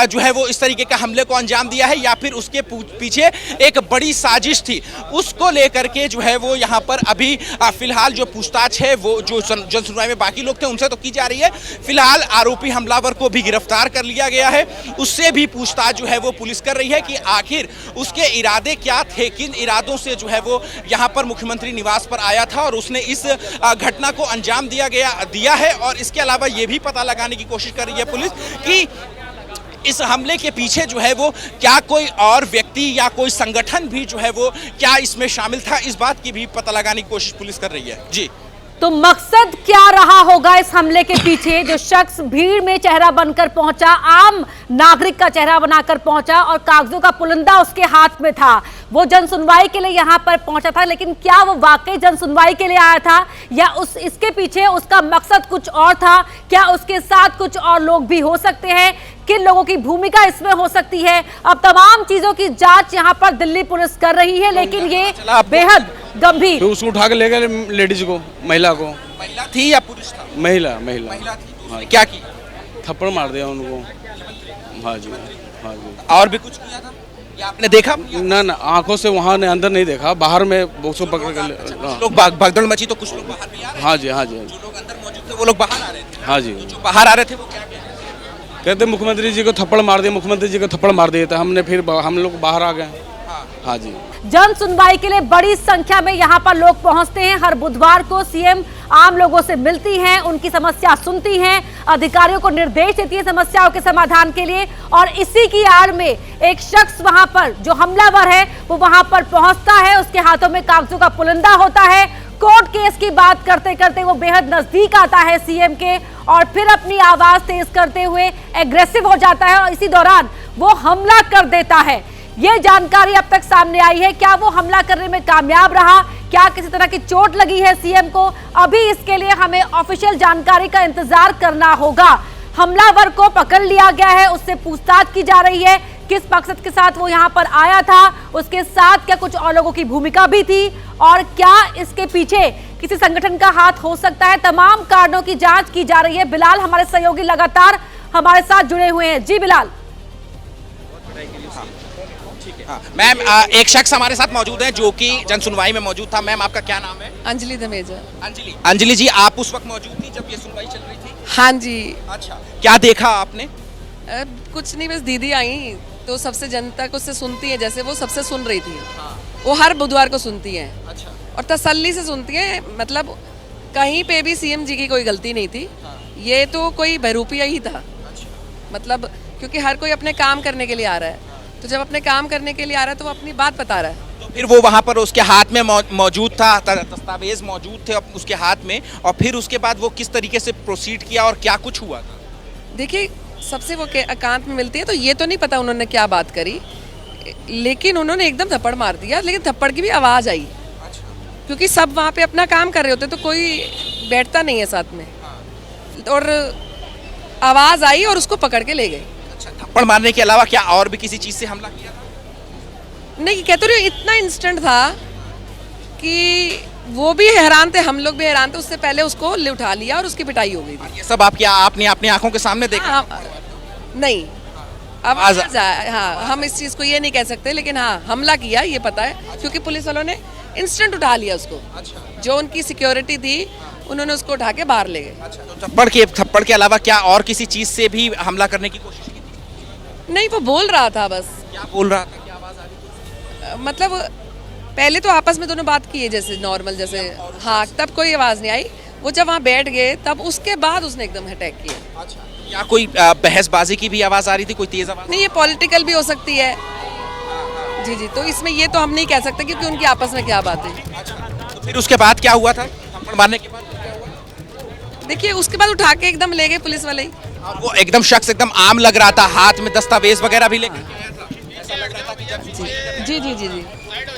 जो है वो इस तरीके का हमले को अंजाम दिया है या फिर उसके पीछे एक बड़ी साजिश थी। उसको लेकर के जो है वो यहाँ पर अभी फिलहाल जो पूछताछ है वो जो जन सुनवाई में बाकी लोग थे उनसे तो की जा रही है। फिलहाल आरोपी हमलावर को भी गिरफ्तार कर लिया गया है, उससे भी पूछताछ जो है वो पुलिस कर रही है कि आखिर उसके इरादे क्या थे, किन इरादों से जो है वो यहाँ पर मुख्यमंत्री निवास पर आया था और उसने इस घटना को अंजाम दिया है। और इसके अलावा ये भी पता लगाने की कोशिश कर रही है पुलिस कि इस हमले के पीछे जो है वो क्या कोई और व्यक्ति या कोई संगठन भी जो है वो क्या इसमें शामिल था, इस बात की भी पता लगाने की कोशिश पुलिस कर रही है। जी तो मकसद क्या रहा होगा इस हमले के पीछे? जो शख्स भीड़ में चेहरा बनकर पहुंचा, आम नागरिक का चेहरा बनाकर पहुंचा और कागजों का पुलिंदा उसके हाथ में था, वो जन सुनवाई के लिए यहां पर पहुंचा था, लेकिन क्या वो वाकई जन सुनवाई के लिए आया था या इसके पीछे उसका मकसद कुछ और था? क्या उसके साथ कुछ और लोग भी हो सकते हैं? किन लोगों की भूमिका इसमें हो सकती है? अब तमाम चीजों की जांच यहां पर दिल्ली पुलिस कर रही है, लेकिन ये बेहद गंभीर। उसको उठा के ले गए लेडीज को, महिला थी या पुरुष था? महिला थी। हाँ, क्या की? थप्पड़ मार दिया उनको। हाँ जी। और भी कुछ किया था या आपने देखा? ना आंखों से वहाँ ने अंदर नहीं देखा, बाहर में उसको पकड़ कर लोग भगदड़ मची तो कुछ लोग बाहर भी आ रहे थे। हाँ जी। जो लोग अंदर मौजूद थे वो लोग बाहर आ रहे थे। हाँ जी। जो बाहर आ रहे थे वो क्या कहते मुख्यमंत्री जी को थप्पड़ मार दिए, मुख्यमंत्री जी को थप्पड़ मार दिए, तो हमने फिर हम लोग बाहर आ गए। हाँ जी। जन सुनवाई के लिए बड़ी संख्या में यहाँ पर लोग पहुंचते हैं। हर बुधवार को सीएम आम लोगों से मिलती हैं, उनकी समस्या सुनती हैं, अधिकारियों को निर्देश देती है समस्याओं के समाधान के लिए। और इसी की आड़ में एक शख्स वहां पर जो हमलावर है वो वहां पर पहुंचता है, उसके हाथों में कागजों का पुलिंदा होता है। कोर्ट केस की बात करते करते वो बेहद नजदीक आता है सीएम के और फिर अपनी आवाज तेज करते हुए एग्रेसिव हो जाता है और इसी दौरान वो हमला कर देता है। ये जानकारी अब तक सामने आई है। क्या वो हमला करने में कामयाब रहा, क्या किसी तरह की चोट लगी है सीएम को, अभी इसके लिए हमें ऑफिशियल जानकारी का इंतजार करना होगा। हमलावर को पकड़ लिया गया है, उससे पूछताछ की जा रही है, किस मकसद के साथ वो यहाँ पर आया था, उसके साथ क्या कुछ और लोगों की भूमिका भी थी और क्या इसके पीछे किसी संगठन का हाथ हो सकता है। तमाम कारणों की जांच की जा रही है। बिलाल हमारे सहयोगी लगातार हमारे साथ जुड़े हुए हैं। जी बिलाल। मैम, एक शख्स हमारे साथ मौजूद है जो कि जन सुनवाई में मौजूद था। मैम, आपका क्या नाम है? अंजलि धमेजा। अंजलि जी, आप उस वक्त मौजूद थी जब ये सुनवाई चल रही थी? हाँ जी। अच्छा, क्या देखा आपने? कुछ नहीं, बस दीदी आई तो सबसे जनता को से सुनती है, जैसे वो सबसे सुन रही थी। वो हर बुधवार को सुनती है। अच्छा। और तसल्ली से सुनती है, मतलब कहीं पे भी सीएम जी की कोई गलती नहीं थी। ये तो कोई बहरूपिया ही था। मतलब क्योंकि हर कोई अपने काम करने के लिए आ रहा है, तो जब अपने काम करने के लिए आ रहा है तो वो अपनी बात बता रहा है। तो फिर वो वहां पर उसके हाथ में मौजूद था, दस्तावेज मौजूद थे उसके हाथ में, और फिर उसके बाद वो किस तरीके से प्रोसीड किया और क्या कुछ हुआ था? देखिए, सबसे वो एकांत में मिलती है तो ये तो नहीं पता उन्होंने क्या बात करी, लेकिन उन्होंने एकदम थप्पड़ मार दिया। लेकिन थप्पड़ की भी आवाज़ आई, क्योंकि सब वहाँ पे अपना काम कर रहे होते, तो कोई बैठता नहीं है साथ में, और आवाज़ आई और उसको पकड़ के ले गए। थप्पड़ मारने के अलावा क्या और भी किसी चीज से हमला किया था? नहीं, कहते रहे इतना इंस्टेंट था कि वो भी हैरान थे, हम लोग भी हैरान थे। उससे पहले उसको उठा लिया और उसकी पिटाई हो गई थी। ये सब आपने अपनी आंखों के सामने देखा? हाँ, नहीं, अब हाँ, हम इस चीज़ को ये नहीं कह सकते, लेकिन हाँ, हमला किया ये पता है, क्योंकि पुलिस वालों ने इंस्टेंट उठा लिया उसको। जो उनकी सिक्योरिटी थी उन्होंने उसको उठा के बाहर ले गए। तो थप्पड़ के अलावा क्या और किसी चीज से भी हमला करने की कोशिश की थी? नहीं, वो बोल रहा था बस। क्या बोल रहा था? क्या आवाज आ रही थी? मतलब पहले तो आपस में दोनों बात किए जैसे नॉर्मल, जैसे हाँ, तब कोई आवाज़ नहीं आई। वो जब वहाँ बैठ गए तब उसके बाद उसने एकदम अटैक किया। अच्छा, क्या कोई बहसबाजी की भी आवाज़ आ रही थी, कोई तेज आवाज़? नहीं, ये पॉलिटिकल भी हो सकती है। जी जी, तो इसमें ये तो हम नहीं कह सकते क्योंकि उनकी आपस में क्या बात है। तो फिर उसके बाद क्या हुआ था? थप्पड़ मारने के बाद क्या हुआ? देखिए, उसके बाद उठा के एकदम ले गए पुलिस वाले ही। वो एकदम शख्स एकदम आम लग रहा था, हाथ में दस्तावेज वगैरह भी लेकर के आया था, ऐसा लग रहा था कि जब जी जी जी जी।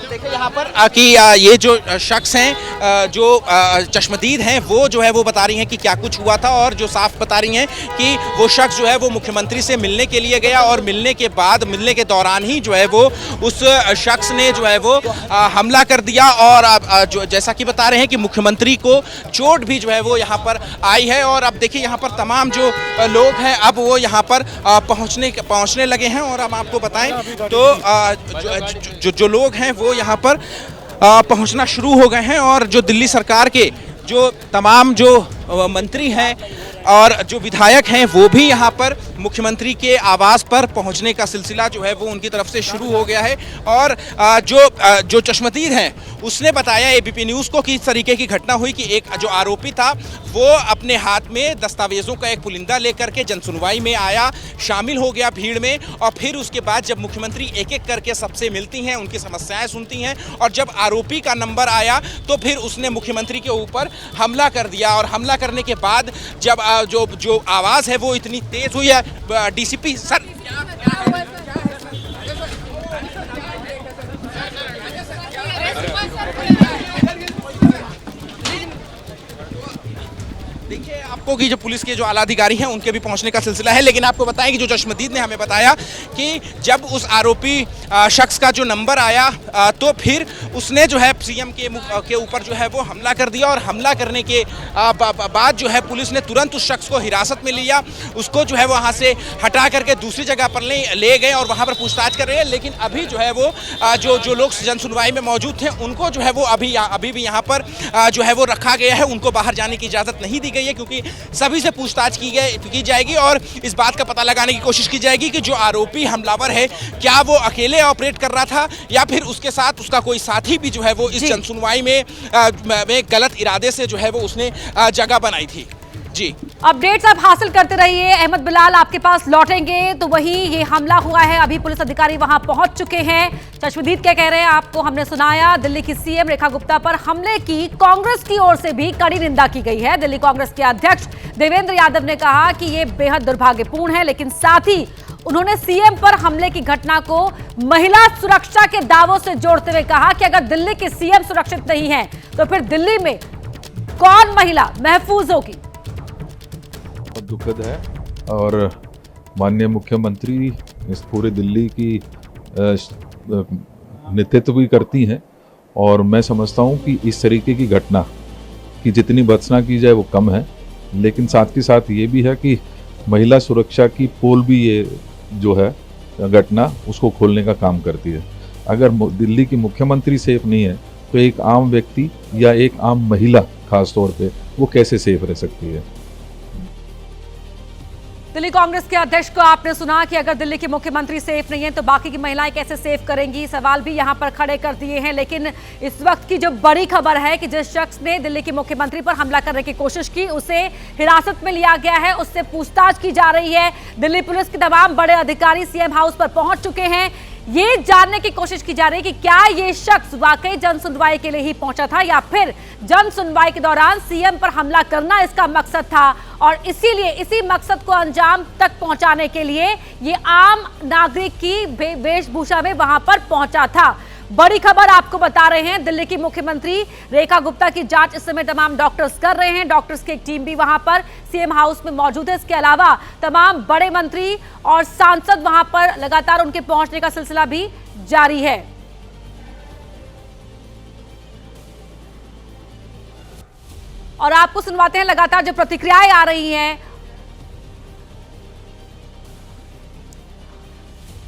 देखिए यहाँ पर कि ये जो शख्स हैं, जो चश्मदीद हैं, वो जो है वो बता रही हैं कि क्या कुछ हुआ था, और जो साफ बता रही हैं कि वो शख्स जो है वो मुख्यमंत्री से मिलने के लिए गया और मिलने के दौरान ही जो है वो उस शख्स ने जो है वो हमला कर दिया। और जो जैसा कि बता रहे हैं कि मुख्यमंत्री को चोट भी जो है वो यहाँ पर आई है। और अब देखिए यहाँ पर तमाम जो लोग हैं अब वो यहाँ पर पहुँचने लगे हैं। और हम आपको बताएं तो जो लोग हैं वो यहाँ पर पहुंचना शुरू हो गए हैं, और जो दिल्ली सरकार के जो तमाम जो मंत्री हैं और जो विधायक हैं वो भी यहाँ पर मुख्यमंत्री के आवास पर पहुँचने का सिलसिला जो है वो उनकी तरफ से शुरू हो गया है। और जो चश्मदीद हैं उसने बताया एबीपी न्यूज़ को कि इस तरीके की घटना हुई कि एक जो आरोपी था वो अपने हाथ में दस्तावेज़ों का एक पुलिंदा लेकर के जनसुनवाई में आया, शामिल हो गया भीड़ में, और फिर उसके बाद जब मुख्यमंत्री एक एक करके सबसे मिलती हैं, उनकी समस्याएं सुनती हैं, और जब आरोपी का नंबर आया तो फिर उसने मुख्यमंत्री के ऊपर हमला कर दिया। और हमला करने के बाद जब जो आवाज़ है वो इतनी तेज़ हुई है, डीसीपी सर देखिए आपको कि जो पुलिस के जो आला अधिकारी हैं उनके भी पहुंचने का सिलसिला है। लेकिन आपको बताएं कि जो चश्मदीद ने हमें बताया कि जब उस आरोपी शख्स का जो नंबर आया तो फिर उसने जो है सीएम के ऊपर जो है वो हमला कर दिया। और हमला करने के बाद जो है पुलिस ने तुरंत उस शख्स को हिरासत में लिया, उसको जो है वो वहाँ से हटा करके दूसरी जगह पर ले गए और वहाँ पर पूछताछ कर रहे हैं। लेकिन अभी जो है वो जो लोग जन सुनवाई में मौजूद थे उनको जो है वो अभी भी यहाँ पर जो है वो रखा गया है, उनको बाहर जाने की इजाज़त नहीं दी गई है, क्योंकि सभी से पूछताछ की जाएगी और इस बात का पता लगाने की कोशिश की जाएगी कि जो आरोपी हमलावर है क्या वो अकेले ऑपरेट कर रहा था या फिर उसके साथ उसका कोई साथी भी जो है वो इस जनसुनवाई में गलत इरादे से जो है वो उसने जगह बनाई थी। जी, अपडेट्स आप हासिल करते रहिए। अहमद बिलाल आपके पास लौटेंगे। तो वही ये हमला हुआ है, अभी पुलिस अधिकारी वहां पहुंच चुके हैं। चश्मदीद क्या कह रहे हैं आपको हमने सुनाया। दिल्ली की सीएम रेखा गुप्ता पर हमले की कांग्रेस की ओर से भी कड़ी निंदा की गई है। दिल्ली कांग्रेस के अध्यक्ष देवेंद्र यादव ने कहा कि ये बेहद दुर्भाग्यपूर्ण है, लेकिन साथ ही उन्होंने सीएम पर हमले की घटना को महिला सुरक्षा के दावों से जोड़ते हुए कहा कि अगर दिल्ली के सीएम सुरक्षित नहीं है तो फिर दिल्ली में कौन महिला महफूज होगी। बहुत दुखद है और माननीय मुख्यमंत्री इस पूरे दिल्ली की नेतृत्व भी करती हैं और मैं समझता हूं कि इस तरीके की घटना की जितनी भर्त्सना की जाए वो कम है, लेकिन साथ के साथ ये भी है कि महिला सुरक्षा की पोल भी ये जो है घटना उसको खोलने का काम करती है। अगर दिल्ली की मुख्यमंत्री सेफ नहीं है तो एक आम व्यक्ति या एक आम महिला खास तौर पे वो कैसे सेफ रह सकती है। दिल्ली कांग्रेस के अध्यक्ष को आपने सुना कि अगर दिल्ली के मुख्यमंत्री सेफ नहीं है तो बाकी की महिलाएं कैसे सेफ करेंगी, सवाल भी यहां पर खड़े कर दिए हैं। लेकिन इस वक्त की जो बड़ी खबर है कि जिस शख्स ने दिल्ली के मुख्यमंत्री पर हमला करने की कोशिश की उसे हिरासत में लिया गया है, उससे पूछताछ की जा रही है। दिल्ली पुलिस के तमाम बड़े अधिकारी सीएम हाउस पर पहुंच चुके हैं। ये जानने की कोशिश की जा रही है कि क्या ये शख्स वाकई जन सुनवाई के लिए ही पहुंचा था या फिर जन सुनवाई के दौरान सीएम पर हमला करना इसका मकसद था और इसीलिए इसी मकसद को अंजाम तक पहुंचाने के लिए ये आम नागरिक की वेशभूषा में वहां पर पहुंचा था। बड़ी खबर आपको बता रहे हैं, दिल्ली की मुख्यमंत्री रेखा गुप्ता की जांच इस समय तमाम डॉक्टर्स कर रहे हैं। डॉक्टर्स की एक टीम भी वहां पर सीएम हाउस में मौजूद है। इसके अलावा तमाम बड़े मंत्री और सांसद वहां पर लगातार उनके पहुंचने का सिलसिला भी जारी है। और आपको सुनवाते हैं लगातार जो प्रतिक्रियाएं आ रही हैं।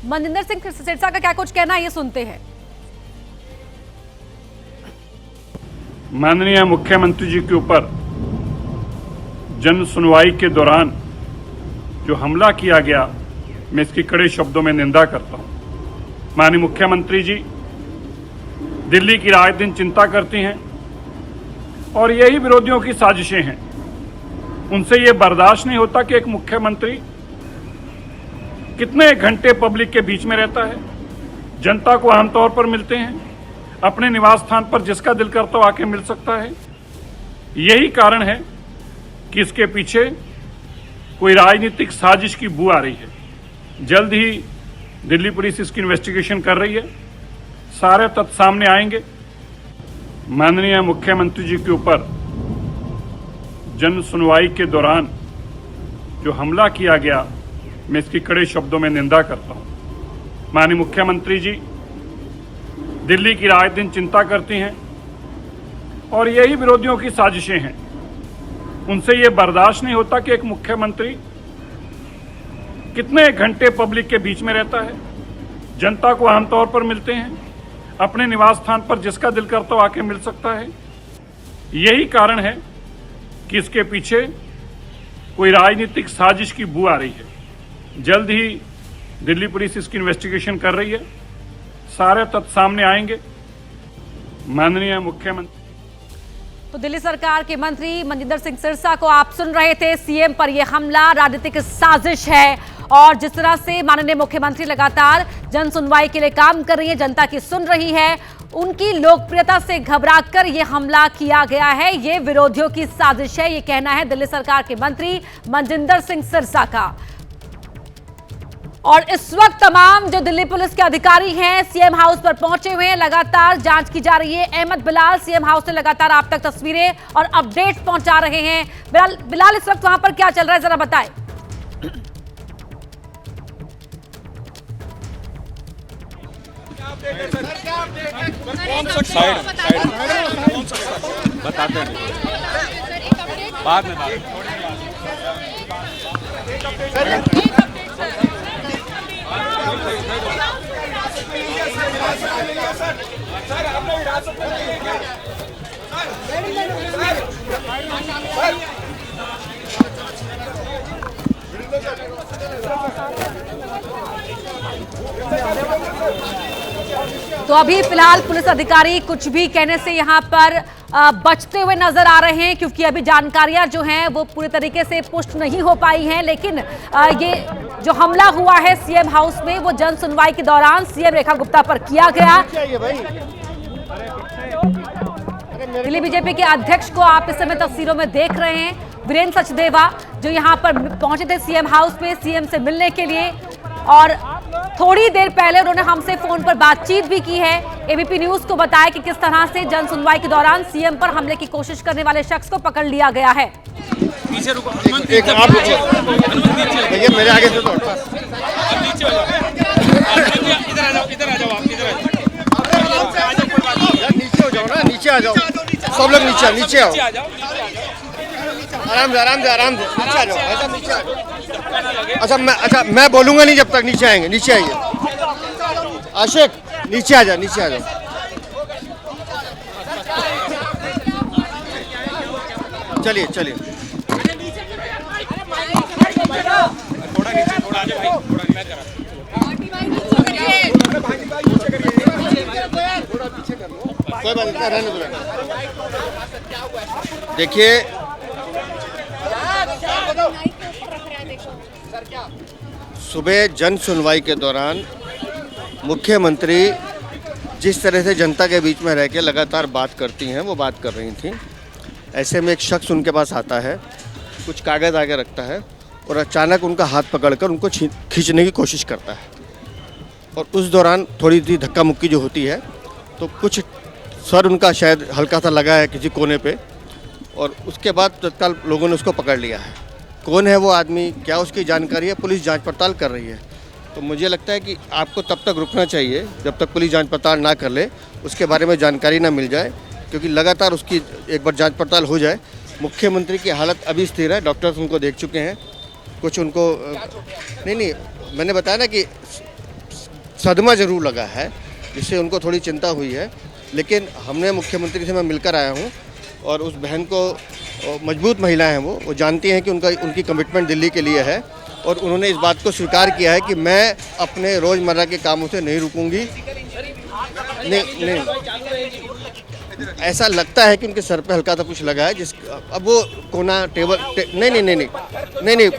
मनजिंदर सिंह सिरसा का क्या कुछ कहना है, ये सुनते हैं। माननीय मुख्यमंत्री जी के ऊपर जन सुनवाई के दौरान जो हमला किया गया, मैं इसकी कड़े शब्दों में निंदा करता हूं। माननीय मुख्यमंत्री जी दिल्ली की राय दिन चिंता करती हैं और यही विरोधियों की साजिशें हैं। उनसे ये बर्दाश्त नहीं होता कि एक मुख्यमंत्री कितने घंटे पब्लिक के बीच में रहता है, जनता को आमतौर पर मिलते हैं, अपने निवास स्थान पर जिसका दिल करता हो आके मिल सकता है। यही कारण है कि इसके पीछे कोई राजनीतिक साजिश की बू आ रही है। जल्द ही दिल्ली पुलिस इसकी इन्वेस्टिगेशन कर रही है, सारे तथ्य सामने आएंगे। माननीय मुख्यमंत्री जी के ऊपर जन सुनवाई के दौरान जो हमला किया गया, मैं इसकी कड़े शब्दों में निंदा करता हूं। माननीय मुख्यमंत्री जी दिल्ली की राय दिन चिंता करती हैं और यही विरोधियों की साजिशें हैं। उनसे ये बर्दाश्त नहीं होता कि एक मुख्यमंत्री कितने घंटे पब्लिक के बीच में रहता है, जनता को आमतौर पर मिलते हैं, अपने निवास स्थान पर जिसका दिल करता हो आके मिल सकता है। यही कारण है कि इसके पीछे कोई राजनीतिक साजिश की बू आ रही है। जल्द ही दिल्ली पुलिस इसकी इन्वेस्टिगेशन कर रही है, सारे तथ्य सामने आएंगे। माननीय मुख्यमंत्री तो दिल्ली सरकार के मंत्री मनजिंदर सिंह सिरसा को आप सुन रहे थे। सीएम पर यह हमला राजनीतिक साजिश है और जिस तरह से माननीय मुख्यमंत्री लगातार जन सुनवाई के लिए काम कर रही है, जनता की सुन रही है, उनकी लोकप्रियता से घबराकर यह हमला किया गया है, ये विरोधियों की साजिश है, ये कहना है दिल्ली सरकार के मंत्री मनजिंदर सिंह सिरसा का। और इस वक्त तमाम जो दिल्ली पुलिस के अधिकारी हैं सीएम हाउस पर पहुंचे हुए हैं, लगातार जांच की जा रही है। अहमद बिलाल सीएम हाउस से लगातार आप तक तस्वीरें और अपडेट्स पहुंचा रहे हैं। बिलाल इस वक्त वहां पर क्या चल रहा है जरा बताएं। बताते हैं बाद में सर आपने हिरासत में लिए क्या? तो अभी फिलहाल पुलिस अधिकारी कुछ भी कहने से यहाँ पर बचते हुए नजर आ रहे हैं, क्योंकि अभी जानकारियां जो हैं वो पूरी तरीके से पुष्ट नहीं हो पाई हैं। लेकिन ये जो हमला हुआ है सीएम हाउस में, वो जन सुनवाई के दौरान सीएम रेखा गुप्ता पर किया गया। दिल्ली बीजेपी के अध्यक्ष को आप इस समय तस्वीरों में देख रहे हैं, वीरेंद्र सचदेवा, जो यहाँ पर पहुंचे थे सीएम हाउस में सीएम से मिलने के लिए, और थोड़ी देर पहले उन्होंने हमसे फोन पर बातचीत भी की है। एबीपी न्यूज को बताया कि किस तरह से जन सुनवाई के दौरान सीएम पर हमले की कोशिश करने वाले शख्स को पकड़ लिया गया है। पीछे रुको, एक आप भैया मेरे आगे से नीचे हो जाओ, इधर आ जाओ, इधर आ जाओ, आप इधर नीचे हो जाओ ना, नीचे आ जाओ, सब लोग नीचे आओ, आराम से नीचे आ जाओ, ऐसा नीचे आ जाओ। अच्छा मैं बोलूंगा नहीं जब तक नीचे आएंगे। नीचे आइए आशिक, नीचे आ जाओ। चलिए थोड़ा आगे भाई, थोड़ा मैं कर कोई बात नहीं, रहने दो। देखिए सुबह जन सुनवाई के दौरान मुख्यमंत्री जिस तरह से जनता के बीच में रह के लगातार बात करती हैं, वो बात कर रही थी। ऐसे में एक शख्स उनके पास आता है, कुछ कागज़ आगे रखता है और अचानक उनका हाथ पकड़कर उनको खींचने की कोशिश करता है। और उस दौरान थोड़ी सी धक्का मुक्की जो होती है, तो कुछ सर उनका शायद हल्का सा लगा है किसी कोने पे, और उसके बाद तत्काल लोगों ने उसको पकड़ लिया है। कौन है वो आदमी, क्या उसकी जानकारी है, पुलिस जांच पड़ताल कर रही है। तो मुझे लगता है कि आपको तब तक रुकना चाहिए जब तक पुलिस जांच पड़ताल ना कर ले, उसके बारे में जानकारी ना मिल जाए, क्योंकि लगातार उसकी एक बार जांच पड़ताल हो जाए। मुख्यमंत्री की हालत अभी स्थिर है, डॉक्टर्स उनको देख चुके हैं, कुछ उनको नहीं मैंने बताया ना कि सदमा ज़रूर लगा है, जिससे उनको थोड़ी चिंता हुई है। लेकिन हमने मुख्यमंत्री से मैं मिलकर आया हूँ, और उस बहन को, मजबूत महिला हैं वो जानती हैं कि उनकी कमिटमेंट दिल्ली के लिए है, और उन्होंने इस बात को स्वीकार किया है कि मैं अपने रोज़मर्रा के कामों से नहीं रुकूंगी। नहीं ऐसा लगता है कि उनके सर पे हल्का सा कुछ लगा है, अब वो कोना टेबल नहीं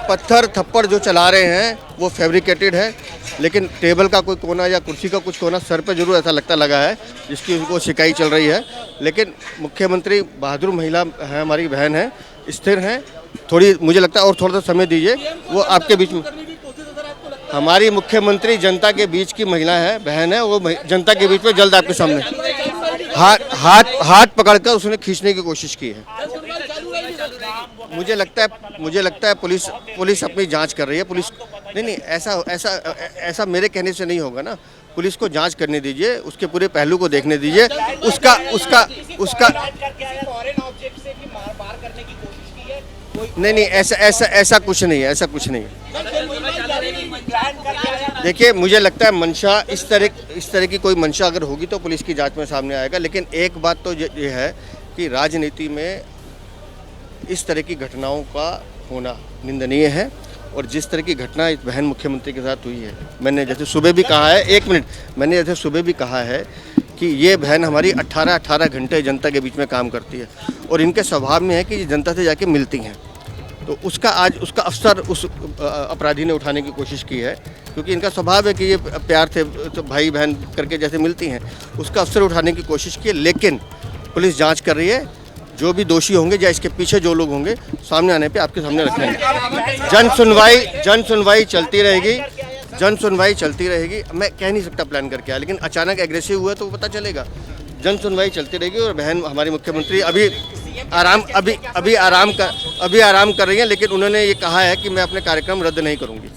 पत्थर थप्पड़ जो चला रहे हैं वो फैब्रिकेटेड है, लेकिन टेबल का कोई कोना या कुर्सी का कुछ कोना सर पे जरूर ऐसा लगता लगा है, जिसकी उनको शिकायत चल रही है। लेकिन मुख्यमंत्री बहादुर महिला है, हमारी बहन है, स्थिर हैं। थोड़ी मुझे लगता है और थोड़ा सा समय दीजिए, वो आपके बीच में। हमारी मुख्यमंत्री जनता के बीच की महिला है, बहन है, वो जनता के बीच में जल्द आपके सामने हाथ पकड़कर उसने खींचने की कोशिश की है। मुझे लगता है पुलिस अपनी जांच कर रही है। पुलिस नहीं ऐसा मेरे कहने से नहीं होगा ना। पुलिस को जांच करने दीजिए, उसके पूरे पहलू को देखने दीजिए। उसका नहीं ऐसा कुछ नहीं है। देखिए मुझे लगता है मंशा इस तरह की कोई मंशा अगर होगी तो पुलिस की जांच में सामने आएगा। लेकिन एक बात तो ये है कि राजनीति में इस तरह की घटनाओं का होना निंदनीय है, और जिस तरह की घटना इस बहन मुख्यमंत्री के साथ हुई है, मैंने जैसे सुबह भी कहा है, मैंने जैसे सुबह भी कहा है कि ये बहन हमारी 18 घंटे जनता के बीच में काम करती है, और इनके स्वभाव में है कि ये जनता से जाके मिलती हैं। तो उसका अवसर उस अपराधी ने उठाने की कोशिश की है, क्योंकि इनका स्वभाव है कि ये प्यार से तो भाई बहन करके जैसे मिलती हैं, उसका अवसर उठाने की कोशिश की है। लेकिन पुलिस जांच कर रही है, जो भी दोषी होंगे या इसके पीछे जो लोग होंगे सामने आने पे आपके सामने रखेंगे। जन सुनवाई चलती रहेगी। मैं कह नहीं सकता प्लान करके आया, लेकिन अचानक एग्रेसिव हुआ तो पता चलेगा। जन सुनवाई चलती रहेगी, और बहन हमारी मुख्यमंत्री अभी आराम कर रही हैं, लेकिन उन्होंने ये कहा है कि मैं अपने कार्यक्रम रद्द नहीं करूंगी।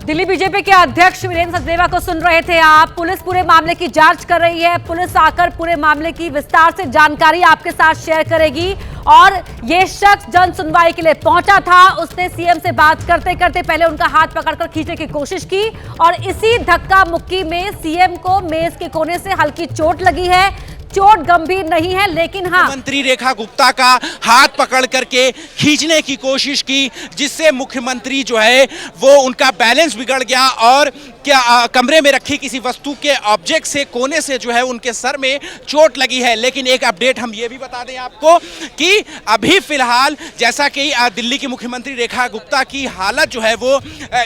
दिल्ली बीजेपी के अध्यक्ष वीरेंद्र सचदेवा को सुन रहे थे आप। पुलिस पूरे मामले की जांच कर रही है। पुलिस आकर पूरे मामले की विस्तार से जानकारी आपके साथ शेयर करेगी। और ये शख्स जन सुनवाई के लिए पहुंचा था, उसने सीएम से बात करते करते पहले उनका हाथ पकड़कर खींचने की कोशिश की, और इसी धक्का मुक्की में सीएम को मेज के कोने से हल्की चोट लगी है। चोट गंभीर नहीं है, लेकिन हाँ, मंत्री रेखा गुप्ता का हाथ पकड़ करके खींचने की कोशिश की, जिससे मुख्यमंत्री जो है वो उनका बैलेंस बिगड़ गया और क्या कमरे में रखी किसी वस्तु के ऑब्जेक्ट से कोने से जो है उनके सर में चोट लगी है। लेकिन एक अपडेट हम ये भी बता दें आपको कि अभी फिलहाल जैसा कि दिल्ली की मुख्यमंत्री रेखा गुप्ता की हालत जो है वो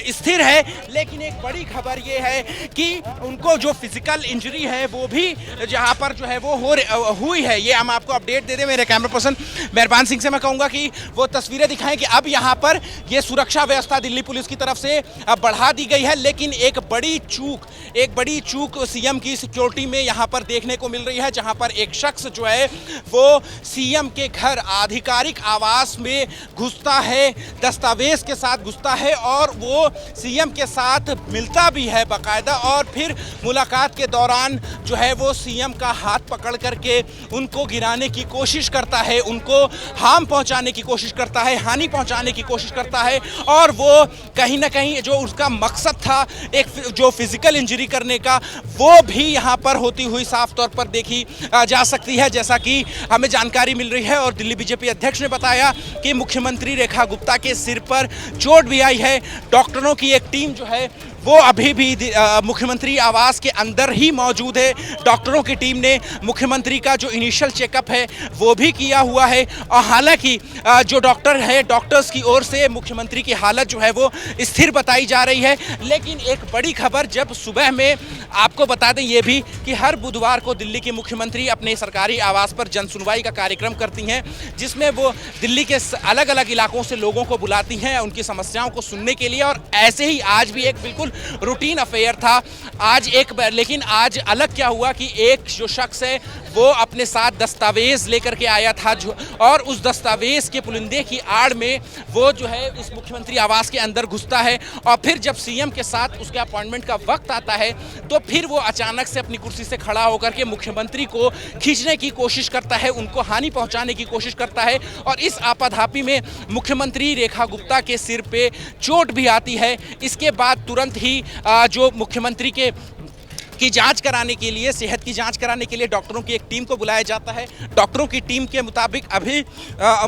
स्थिर है, लेकिन एक बड़ी खबर ये है कि उनको जो फिजिकल इंजरी है वो भी जहां पर जो है वो हुई है। ये हम आपको अपडेट दे दें। मेरे कैमरा पर्सन मेहरबान सिंह से मैं कहूंगा कि वो तस्वीरें दिखाएं कि अब यहां पर ये सुरक्षा व्यवस्था दिल्ली पुलिस की तरफ से बढ़ा दी गई है, लेकिन एक बड़ी चूक सीएम की सिक्योरिटी में यहां पर देखने को मिल रही है, जहां पर एक शख्स जो है वो सीएम के घर आधिकारिक आवास में घुसता है, दस्तावेज के साथ घुसता है और वो सीएम के साथ मिलता भी है बाकायदा, और फिर मुलाकात के दौरान जो है वो सीएम का हाथ पकड़ करके उनको गिराने की कोशिश करता है, उनको हार्म पहुंचाने की कोशिश करता है, हानि पहुंचाने की कोशिश करता है, और वो कहीं ना कहीं जो उसका मकसद था एक जो फिजिकल इंजरी करने का, वो भी यहां पर होती हुई साफ तौर पर देखी जा सकती है, जैसा कि हमें जानकारी मिल रही है। और दिल्ली बीजेपी अध्यक्ष ने बताया कि मुख्यमंत्री रेखा गुप्ता के सिर पर चोट भी आई है। डॉक्टरों की एक टीम जो है वो अभी भी मुख्यमंत्री आवास के अंदर ही मौजूद है। डॉक्टरों की टीम ने मुख्यमंत्री का जो इनिशियल चेकअप है वो भी किया हुआ है, और हालांकि जो डॉक्टर है, डॉक्टर्स की ओर से मुख्यमंत्री की हालत जो है वो स्थिर बताई जा रही है। लेकिन एक बड़ी खबर जब सुबह में आपको बता दें ये भी कि हर बुधवार को दिल्ली के मुख्यमंत्री अपने सरकारी आवास पर जन सुनवाई का कार्यक्रम करती हैं, जिसमें वो दिल्ली के अलग अलग इलाकों से लोगों को बुलाती हैं उनकी समस्याओं को सुनने के लिए। और ऐसे ही आज भी एक बिल्कुल रूटीन अफेयर था आज लेकिन आज अलग क्या हुआ कि एक जो शख्स है वो अपने साथ दस्तावेज लेकर के आया था, और उस दस्तावेज के पुलिंदे की आड़ में वो जो है इस मुख्यमंत्री आवास के अंदर घुसता है, और फिर जब सीएम के साथ उसके अपॉइंटमेंट का वक्त आता है तो फिर वो अचानक से अपनी कुर्सी से खड़ा होकर के मुख्यमंत्री को खींचने की कोशिश करता है, उनको हानि पहुंचाने की कोशिश करता है, और इस आपाधापी में मुख्यमंत्री रेखा गुप्ता के सिर पे चोट भी आती है। इसके बाद तुरंत ही जो मुख्यमंत्री की जांच कराने के लिए, सेहत की जांच कराने के लिए डॉक्टरों की एक टीम को बुलाया जाता है। डॉक्टरों की टीम के मुताबिक अभी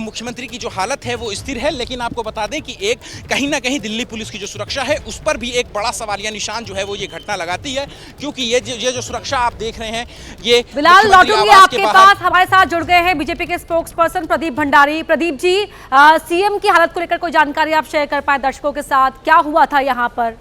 मुख्यमंत्री की जो हालत है वो स्थिर है, लेकिन आपको बता दें कि एक कहीं ना कहीं दिल्ली पुलिस की जो सुरक्षा है उस पर भी एक बड़ा सवालिया निशान जो है वो ये घटना लगाती है, क्योंकि ये जो सुरक्षा आप देख रहे हैं ये बिलाल लौटूंगी आपके पास। हमारे साथ जुड़ गए हैं बीजेपी के spokes person Pradeep Bhandari. Pradeep ji, CM की हालत को लेकर कोई जानकारी आप शेयर कर पाए दर्शकों के साथ, क्या हुआ था यहाँ पर?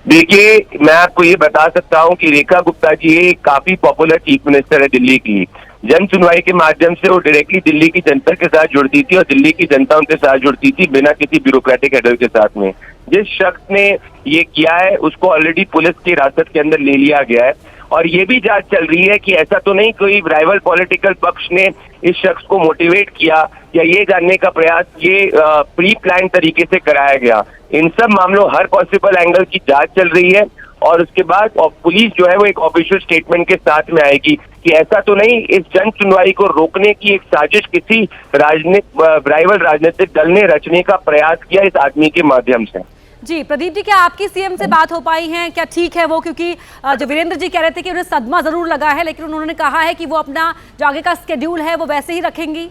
देखिए, मैं आपको ये बता सकता हूँ कि रेखा गुप्ता जी काफी पॉपुलर चीफ मिनिस्टर है दिल्ली की। जन सुनवाई के माध्यम से वो डायरेक्टली दिल्ली की जनता के साथ जुड़ती थी और दिल्ली की जनता उनके साथ जुड़ती थी बिना किसी ब्यूरोक्रेटिक हेडर के साथ में। जिस शख्स ने ये किया है उसको ऑलरेडी पुलिस की हिरासत के अंदर ले लिया गया है, और ये भी जांच चल रही है कि ऐसा तो नहीं कोई राइवल पॉलिटिकल पक्ष ने इस शख्स को मोटिवेट किया या ये जानने का प्रयास ये प्री प्लान तरीके से कराया गया। इन सब मामलों हर पॉसिबल एंगल की जांच चल रही है, और उसके बाद पुलिस जो है वो एक ऑफिशियल स्टेटमेंट के साथ में आएगी कि ऐसा तो नहीं इस जन सुनवाई को रोकने की एक साजिश किसी राइवल राजनीतिक दल ने रचने का प्रयास किया इस आदमी के माध्यम से। जी प्रदीप जी, क्या आपकी सीएम से बात हो पाई है? क्या ठीक है वो? क्योंकि जो वीरेंद्र जी कह रहे थे कि उन्हें सदमा जरूर लगा है, लेकिन उन्होंने कहा है कि वो अपना जो आगे का स्केड्यूल है वो वैसे ही रखेंगी।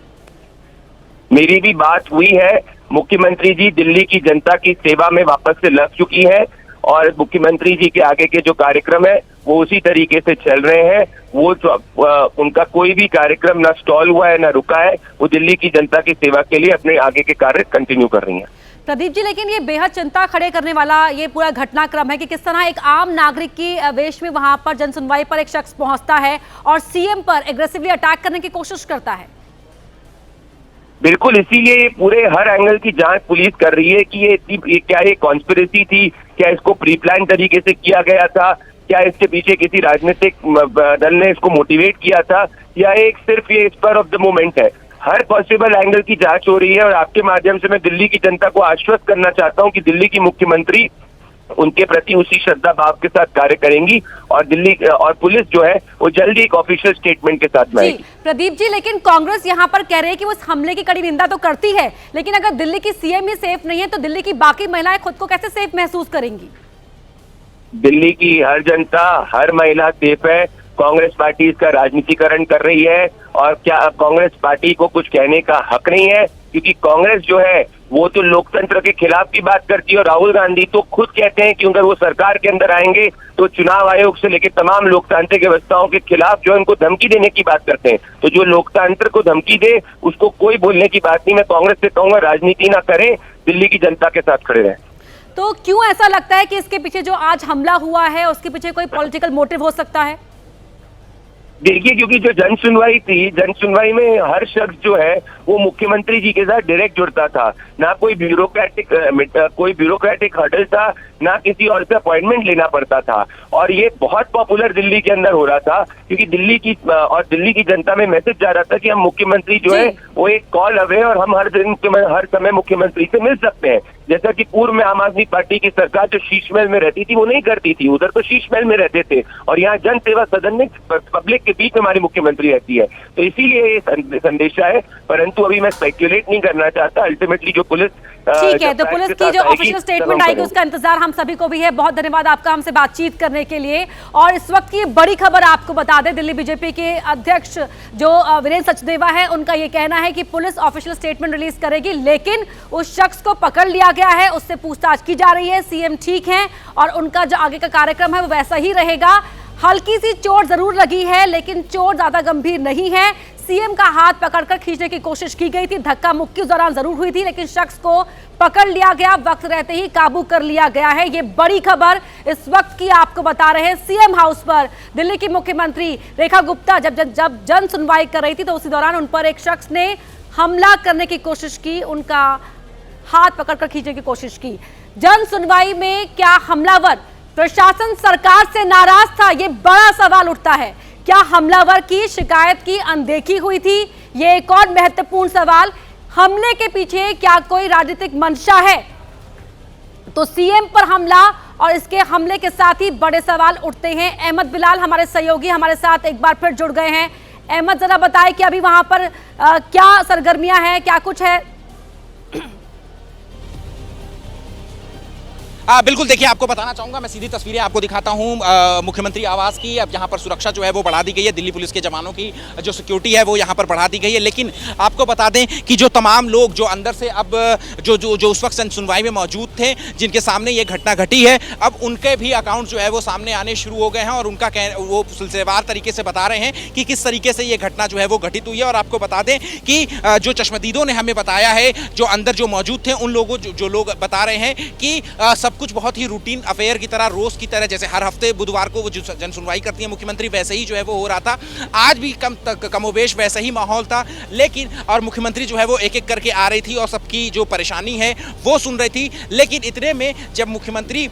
मेरी भी बात हुई है। मुख्यमंत्री जी दिल्ली की जनता की सेवा में वापस से लग चुकी है, और मुख्यमंत्री जी के आगे के जो कार्यक्रम है वो उसी तरीके से चल रहे हैं। वो उनका कोई भी कार्यक्रम ना स्टॉल हुआ है ना रुका है, वो दिल्ली की जनता की सेवा के लिए अपने आगे के कार्य कंटिन्यू कर रही हैं। प्रदीप जी, लेकिन ये बेहद चिंता खड़े करने वाला ये पूरा घटनाक्रम है कि किस तरह एक आम नागरिक की वेश में वहां पर जन सुनवाई पर एक शख्स पहुंचता है और सीएम पर एग्रेसिवली अटैक करने की कोशिश करता है। बिल्कुल, इसीलिए ये पूरे हर एंगल की जांच पुलिस कर रही है कि ये क्या ये कॉन्स्पिरेसी थी, क्या इसको प्री प्लान तरीके से किया गया था, क्या इसके पीछे किसी राजनीतिक दल ने इसको मोटिवेट किया था, या एक सिर्फ ये स्पर ऑफ द मोमेंट है। हर पॉसिबल एंगल की जांच हो रही है, और आपके माध्यम से मैं दिल्ली की जनता को आश्वस्त करना चाहता हूं कि दिल्ली की मुख्यमंत्री उनके प्रति उसी श्रद्धा भाव के साथ कार्य करेंगी, और दिल्ली और पुलिस जो है वो जल्दी एक ऑफिशियल स्टेटमेंट के साथ में आएगी। प्रदीप जी, लेकिन कांग्रेस यहाँ पर कह रही है कि वो इस हमले की कड़ी निंदा तो करती है, लेकिन अगर दिल्ली की सीएम ही सेफ नहीं है तो दिल्ली की बाकी महिलाएं खुद को कैसे सेफ महसूस करेंगी? दिल्ली की हर जनता, हर महिला सेफ है। कांग्रेस पार्टी इसका राजनीतिकरण कर रही है और क्या कांग्रेस पार्टी को कुछ कहने का हक नहीं है, क्योंकि कांग्रेस जो है वो तो लोकतंत्र के खिलाफ की बात करती है और राहुल गांधी तो खुद कहते हैं कि अगर वो सरकार के अंदर आएंगे तो चुनाव आयोग से लेकर तमाम लोकतांत्रिक व्यवस्थाओं के खिलाफ जो है उनको धमकी देने की बात करते हैं। तो जो लोकतंत्र को धमकी दे उसको कोई बोलने की बात नहीं। मैं कांग्रेस से कहूंगा राजनीति ना करें, दिल्ली की जनता के साथ खड़े रहें। तो क्यों ऐसा लगता है कि इसके पीछे जो आज हमला हुआ है उसके पीछे कोई पॉलिटिकल मोटिव हो सकता है? देखिए, क्योंकि जो जन सुनवाई थी, जन सुनवाई में हर शख्स जो है वो मुख्यमंत्री जी के साथ डायरेक्ट जुड़ता था, ना कोई ब्यूरोक्रेटिक हर्डल था, ना किसी और से अपॉइंटमेंट लेना पड़ता था। और ये बहुत पॉपुलर दिल्ली के अंदर हो रहा था, क्योंकि दिल्ली की जनता में मैसेज जा रहा था कि हम मुख्यमंत्री जो है वो एक कॉल अवे और हम हर समय मुख्यमंत्री से मिल सकते हैं। जैसा कि पूर्व में आम आदमी पार्टी की सरकार जो शीश महल में रहती थी वो नहीं करती थी, उधर तो शीश महल में रहते थे और यहाँ जन सेवा सदन में पब्लिक के बीच में हमारी मुख्यमंत्री रहती है। तो इसीलिए ये संदेशा है, परंतु अभी मैं स्पेक्युलेट नहीं करना चाहता। अल्टीमेटली जो पुलिस ठीक है, तो पुलिस की जो ऑफिशियल स्टेटमेंट आएगी उसका इंतजार हम सभी को भी है। बहुत धन्यवाद आपका हमसे बातचीत करने के लिए। और इस वक्त की बड़ी खबर आपको बता दें, दिल्ली बीजेपी के अध्यक्ष जो वीरेंद्र सचदेवा है उनका ये कहना है कि पुलिस ऑफिशियल स्टेटमेंट रिलीज करेगी, लेकिन उस शख्स को पकड़ लिया गया है, उससे पूछताछ की जा रही है। सीएम ठीक है और उनका जो आगे का कार्यक्रम है वो वैसा ही रहेगा। हल्की सी चोट जरूर लगी है लेकिन चोट ज्यादा गंभीर नहीं है। सीएम का हाथ पकड़कर खींचने की कोशिश की गई थी, धक्का मुक्की उस दौरान जरूर हुई थी, लेकिन शख्स को पकड़ लिया गया, वक्त रहते ही काबू कर लिया गया है। ये बड़ी खबर इस वक्त की आपको बता रहे हैं। सीएम हाउस पर दिल्ली की मुख्यमंत्री रेखा गुप्ता जब जन सुनवाई कर रही थी तो उसी दौरान उन पर एक शख्स ने हमला करने की कोशिश की, उनका हाथ पकड़कर खींचने की कोशिश की। जन सुनवाई में क्या हमलावर प्रशासन सरकार से नाराज था, ये बड़ा सवाल उठता है। क्या हमलावर की शिकायत की अनदेखी हुई थी, ये एक और महत्वपूर्ण सवाल। हमले के पीछे क्या कोई राजनीतिक मंशा है? तो सीएम पर हमला और इसके हमले के साथ ही बड़े सवाल उठते हैं। अहमद बिलाल हमारे सहयोगी हमारे साथ एक बार फिर जुड़ गए हैं। अहमद, जरा बताएं कि अभी वहां पर क्या सरगर्मियां हैं, क्या कुछ है? बिल्कुल, देखिए आपको बताना चाहूंगा, मैं सीधी तस्वीरें आपको दिखाता हूं मुख्यमंत्री आवास की। अब यहाँ पर सुरक्षा जो है वो बढ़ा दी गई है, दिल्ली पुलिस के जवानों की जो सिक्योरिटी है वो यहाँ पर बढ़ा दी गई है। लेकिन आपको बता दें कि जो तमाम लोग जो अंदर से अब जो उस वक्त सुनवाई में मौजूद थे, जिनके सामने ये घटना घटी है, अब उनके भी अकाउंट जो है वो सामने आने शुरू हो गए हैं और उनका वो सिलसिलेवार तरीके से बता रहे हैं कि किस तरीके से ये घटना जो है वो घटित हुई है। और आपको बता दें कि जो चश्मदीदों ने हमें बताया है, जो अंदर जो मौजूद थे, उन लोगों जो लोग बता रहे हैं कि सब कुछ बहुत ही रूटीन अफेयर की तरह, रोज की तरह, जैसे हर हफ्ते बुधवार को वो जो जन सुनवाई करती है मुख्यमंत्री, वैसे ही जो है वो हो रहा था। आज भी कमोबेश वैसा ही माहौल था, लेकिन और मुख्यमंत्री जो है वो एक एक करके आ रही थी और सबकी जो परेशानी है वो सुन रही थी। लेकिन इतने में जब मुख्यमंत्री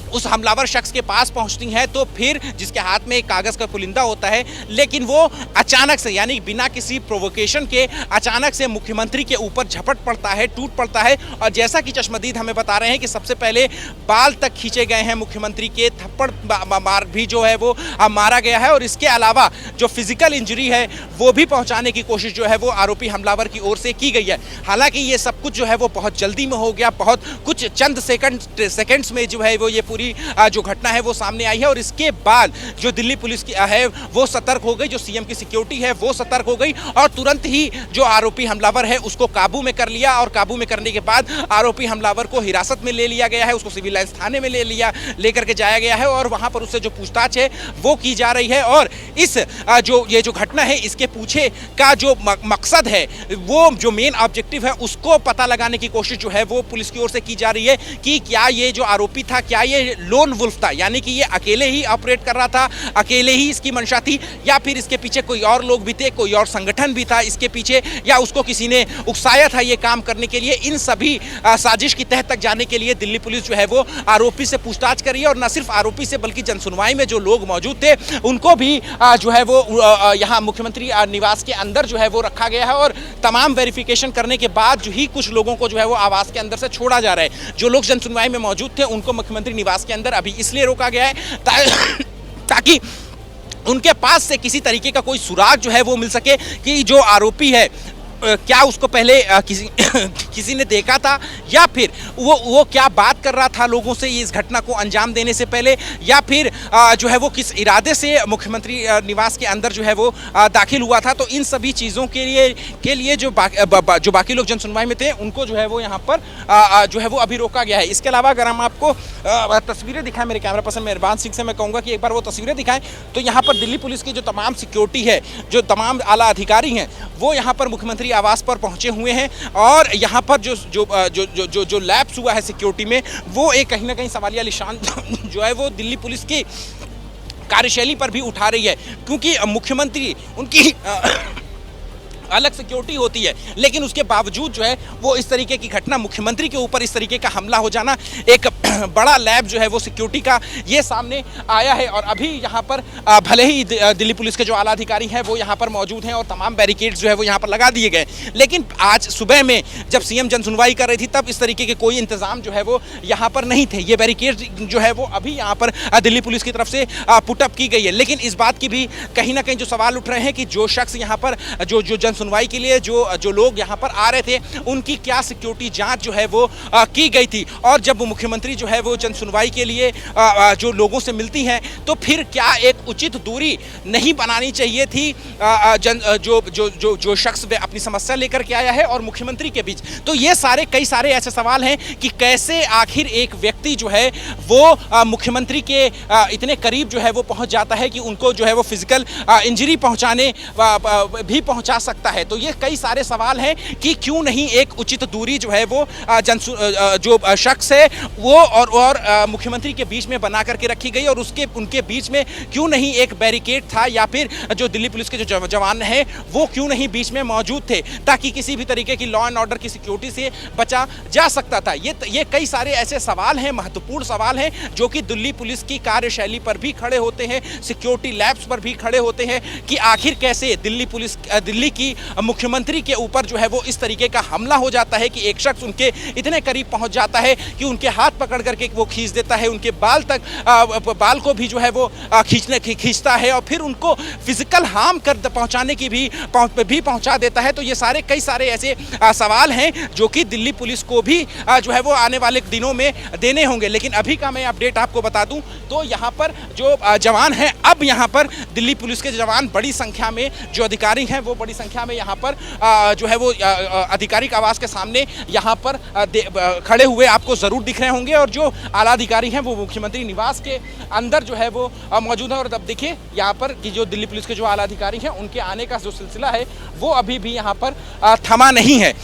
उस हमलावर शख्स के पास पहुंचती हैं तो फिर जिसके हाथ में एक कागज का पुलिंदा होता है, लेकिन वो अचानक से, यानी बिना किसी प्रोवोकेशन के अचानक से मुख्यमंत्री के ऊपर झपट पड़ता है, टूट पड़ता है। और जैसा कि चश्मदीद हमें बता रहे हैं कि सबसे पहले बाल तक खींचे गए हैं मुख्यमंत्री के, थप्पड़ मार भी जो है वो मारा गया है और इसके अलावा जो फिजिकल इंजरी है वो भी पहुंचाने की कोशिश जो है वो आरोपी हमलावर की ओर से की गई है। हालांकि ये सब कुछ जो है वो बहुत जल्दी में हो गया, बहुत कुछ चंद सेकंड्स में जो है वो ये पूरी जो घटना है वो सामने आई है। और इसके बाद जो दिल्ली पुलिस की है वो सतर्क हो गई, जो सीएम की सिक्योरिटी है वो सतर्क हो गई और तुरंत ही जो आरोपी हमलावर है उसको काबू में कर लिया। और काबू में करने के बाद आरोपी हमलावर को हिरासत में ले लिया गया है, उसको सिविल लाइंस थाने में लेकर के जाया गया है और वहां पर उससे जो पूछताछ है वो की जा रही है। और इस ये जो घटना है इसके पीछे का जो मकसद है, वो जो मेन ऑब्जेक्टिव है उसको पता लगाने की कोशिश जो है वो पुलिस की ओर से की जा रही है कि क्या ये जो आरोपी था, क्या ये लोन वुल्फ था, यानी कि ये अकेले ही ऑपरेट कर रहा था, अकेले ही इसकी मंशा थी, या फिर इसके पीछे कोई और लोग भी थे, कोई और संगठन भी था इसके पीछे, या उसको किसी ने उकसाया था ये काम करने के लिए। इन सभी साजिश की तह तक जाने के लिए दिल्ली पुलिस जो है वो आरोपी से पूछताछ कर रही है। और न सिर्फ आरोपी से बल्कि जनसुनवाई में जो लोग मौजूद थे उनको भी जो है वो यहाँ मुख्यमंत्री निवास के अंदर जो है वो रखा गया है और तमाम वेरिफिकेशन करने के बाद जो ही कुछ लोगों को जो है वो आवास के अंदर से छोड़ा जा रहा है। जो लोग जनसुनवाई में मौजूद थे उनको मुख्यमंत्री निवास के अंदर अभी इसलिए रोका गया है ताकि उनके पास से किसी तरीके का कोई सुराग जो है वो मिल सके कि जो आरोपी है क्या उसको पहले किसी ने देखा था, या फिर वो क्या बात कर रहा था लोगों से इस घटना को अंजाम देने से पहले, या फिर जो है वो किस इरादे से मुख्यमंत्री निवास के अंदर जो है वो दाखिल हुआ था। तो इन सभी चीज़ों के लिए जो बाकी लोग जन सुनवाई में थे उनको जो है वो यहाँ पर जो है वो अभी रोका गया है। इसके अलावा अगर हम आपको तस्वीरें दिखाएं, मेरे कैमरा पर्सन मेहरबान सिंह से मैं कहूँगा कि एक बार वो तस्वीरें दिखाएं, तो यहाँ पर दिल्ली पुलिस की जो तमाम सिक्योरिटी है, जो तमाम आला अधिकारी हैं, वो यहाँ पर मुख्यमंत्री आवास पर पहुँचे हुए हैं। और यहाँ पर जो लैप्स हुआ है सिक्योरिटी में, वो एक कहीं ना कहीं सवालिया निशान जो है वो दिल्ली पुलिस की कार्यशैली पर भी उठा रही है, क्योंकि मुख्यमंत्री उनकी अलग सिक्योरिटी होती है, लेकिन उसके बावजूद जो है वो इस तरीके की घटना, मुख्यमंत्री के ऊपर इस तरीके का हमला हो जाना, एक बड़ा लैब जो है वो सिक्योरिटी का ये सामने आया है। और अभी यहाँ पर भले ही दिल्ली पुलिस के जो आला अधिकारी हैं वो यहाँ पर मौजूद हैं और तमाम बैरिकेड्स जो है वो यहाँ पर लगा दिए गए, लेकिन आज सुबह में जब सीएम जन सुनवाई कर रही थी तब इस तरीके के कोई इंतजाम जो है वो यहाँ पर नहीं थे। ये बैरिकेड जो है वो अभी यहाँ पर दिल्ली पुलिस की तरफ से पुटअप की गई है। लेकिन इस बात की भी कहीं ना कहीं जो सवाल उठ रहे हैं कि जो शख्स यहाँ पर जो जन सुनवाई के लिए जो लोग यहाँ पर आ रहे थे, उनकी क्या सिक्योरिटी जांच जो है वो की गई थी। और जब मुख्यमंत्री जो है वो जन सुनवाई के लिए जो लोगों से मिलती हैं, तो फिर क्या एक उचित दूरी नहीं बनानी चाहिए थी जो शख्स अपनी समस्या लेकर के आया है और मुख्यमंत्री के बीच। तो ये कई सारे ऐसे सवाल हैं कि कैसे आखिर एक व्यक्ति जो है वो मुख्यमंत्री के इतने करीब जो है वो पहुंच जाता है कि उनको जो है वो फिजिकल इंजरी पहुंचाने भी पहुंचा सकता है। तो ये कई सारे सवाल हैं कि क्यों नहीं एक उचित दूरी जो है वो जो शख्स है वो और मुख्यमंत्री के बीच में बना करके रखी गई, और उनके बीच में क्यों नहीं एक बैरिकेड था, या फिर जो दिल्ली पुलिस के जो जवान हैं वो क्यों नहीं बीच में मौजूद थे, ताकि किसी भी तरीके की लॉ एंड ऑर्डर की सिक्योरिटी से बचा जा सकता था। ये कई सारे ऐसे सवाल हैं, महत्वपूर्ण सवाल हैं, जो कि दिल्ली पुलिस की कार्यशैली पर भी खड़े होते हैं, सिक्योरिटी लैब्स पर भी खड़े होते हैं कि आखिर कैसे दिल्ली की मुख्यमंत्री के ऊपर जो है वो इस तरीके का हमला हो जाता है कि एक शख्स उनके इतने करीब पहुंच जाता है कि उनके हाथ पकड़ करके वो खींच देता है, उनके बाल को भी जो है वो खींचता है, और फिर उनको फिजिकल हार्म कर पहुंचाने की भी पहुंचा देता है। तो ये कई सारे ऐसे सवाल हैं जो कि दिल्ली पुलिस को भी जो है वो आने वाले दिनों में देने होंगे। लेकिन अभी का मैं अपडेट आपको बता दूं तो यहाँ पर जो जवान हैं, अब यहाँ पर दिल्ली पुलिस के जवान बड़ी संख्या में, जो अधिकारी हैं वो बड़ी संख्या में यहाँ पर जो है वो आधिकारिक आवास के सामने यहाँ पर खड़े हुए आपको जरूर दिख रहे होंगे, और जो आला अधिकारी हैं वो मुख्यमंत्री निवास के अंदर जो है वो मौजूद है। और तब देखिए यहाँ पर कि जो दिल्ली पुलिस के जो आला अधिकारी हैं उनके आने का जो सिलसिला है वो अभी भी यहाँ पर थमा नहीं है।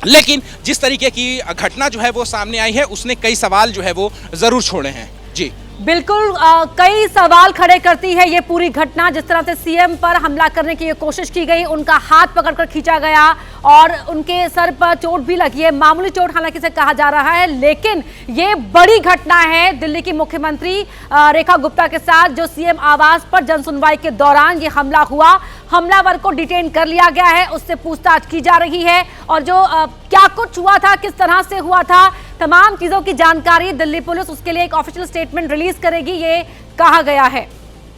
लेकिन जिस तरीके की घटना जो है वो सामने आई है उसने कई सवाल जो है वो जरूर छोड़े हैं। जी बिल्कुल, कई सवाल खड़े करती है ये पूरी घटना। जिस तरह से सीएम पर हमला करने की ये कोशिश की गई, उनका हाथ पकड़कर खींचा गया और उनके सर पर चोट भी लगी है, मामूली चोट हालांकि से कहा जा रहा है, लेकिन ये बड़ी घटना है दिल्ली की मुख्यमंत्री रेखा गुप्ता के साथ। जो सीएम आवास पर जन सुनवाई के दौरान ये हमला हुआ, हमलावर को डिटेन कर लिया गया है, उससे पूछताछ की जा रही है, और जो क्या कुछ हुआ था, किस तरह से हुआ था, तमाम चीजों की जानकारी दिल्ली पुलिस उसके लिए एक ऑफिशियल स्टेटमेंट रिलीज करेगी, ये कहा गया है।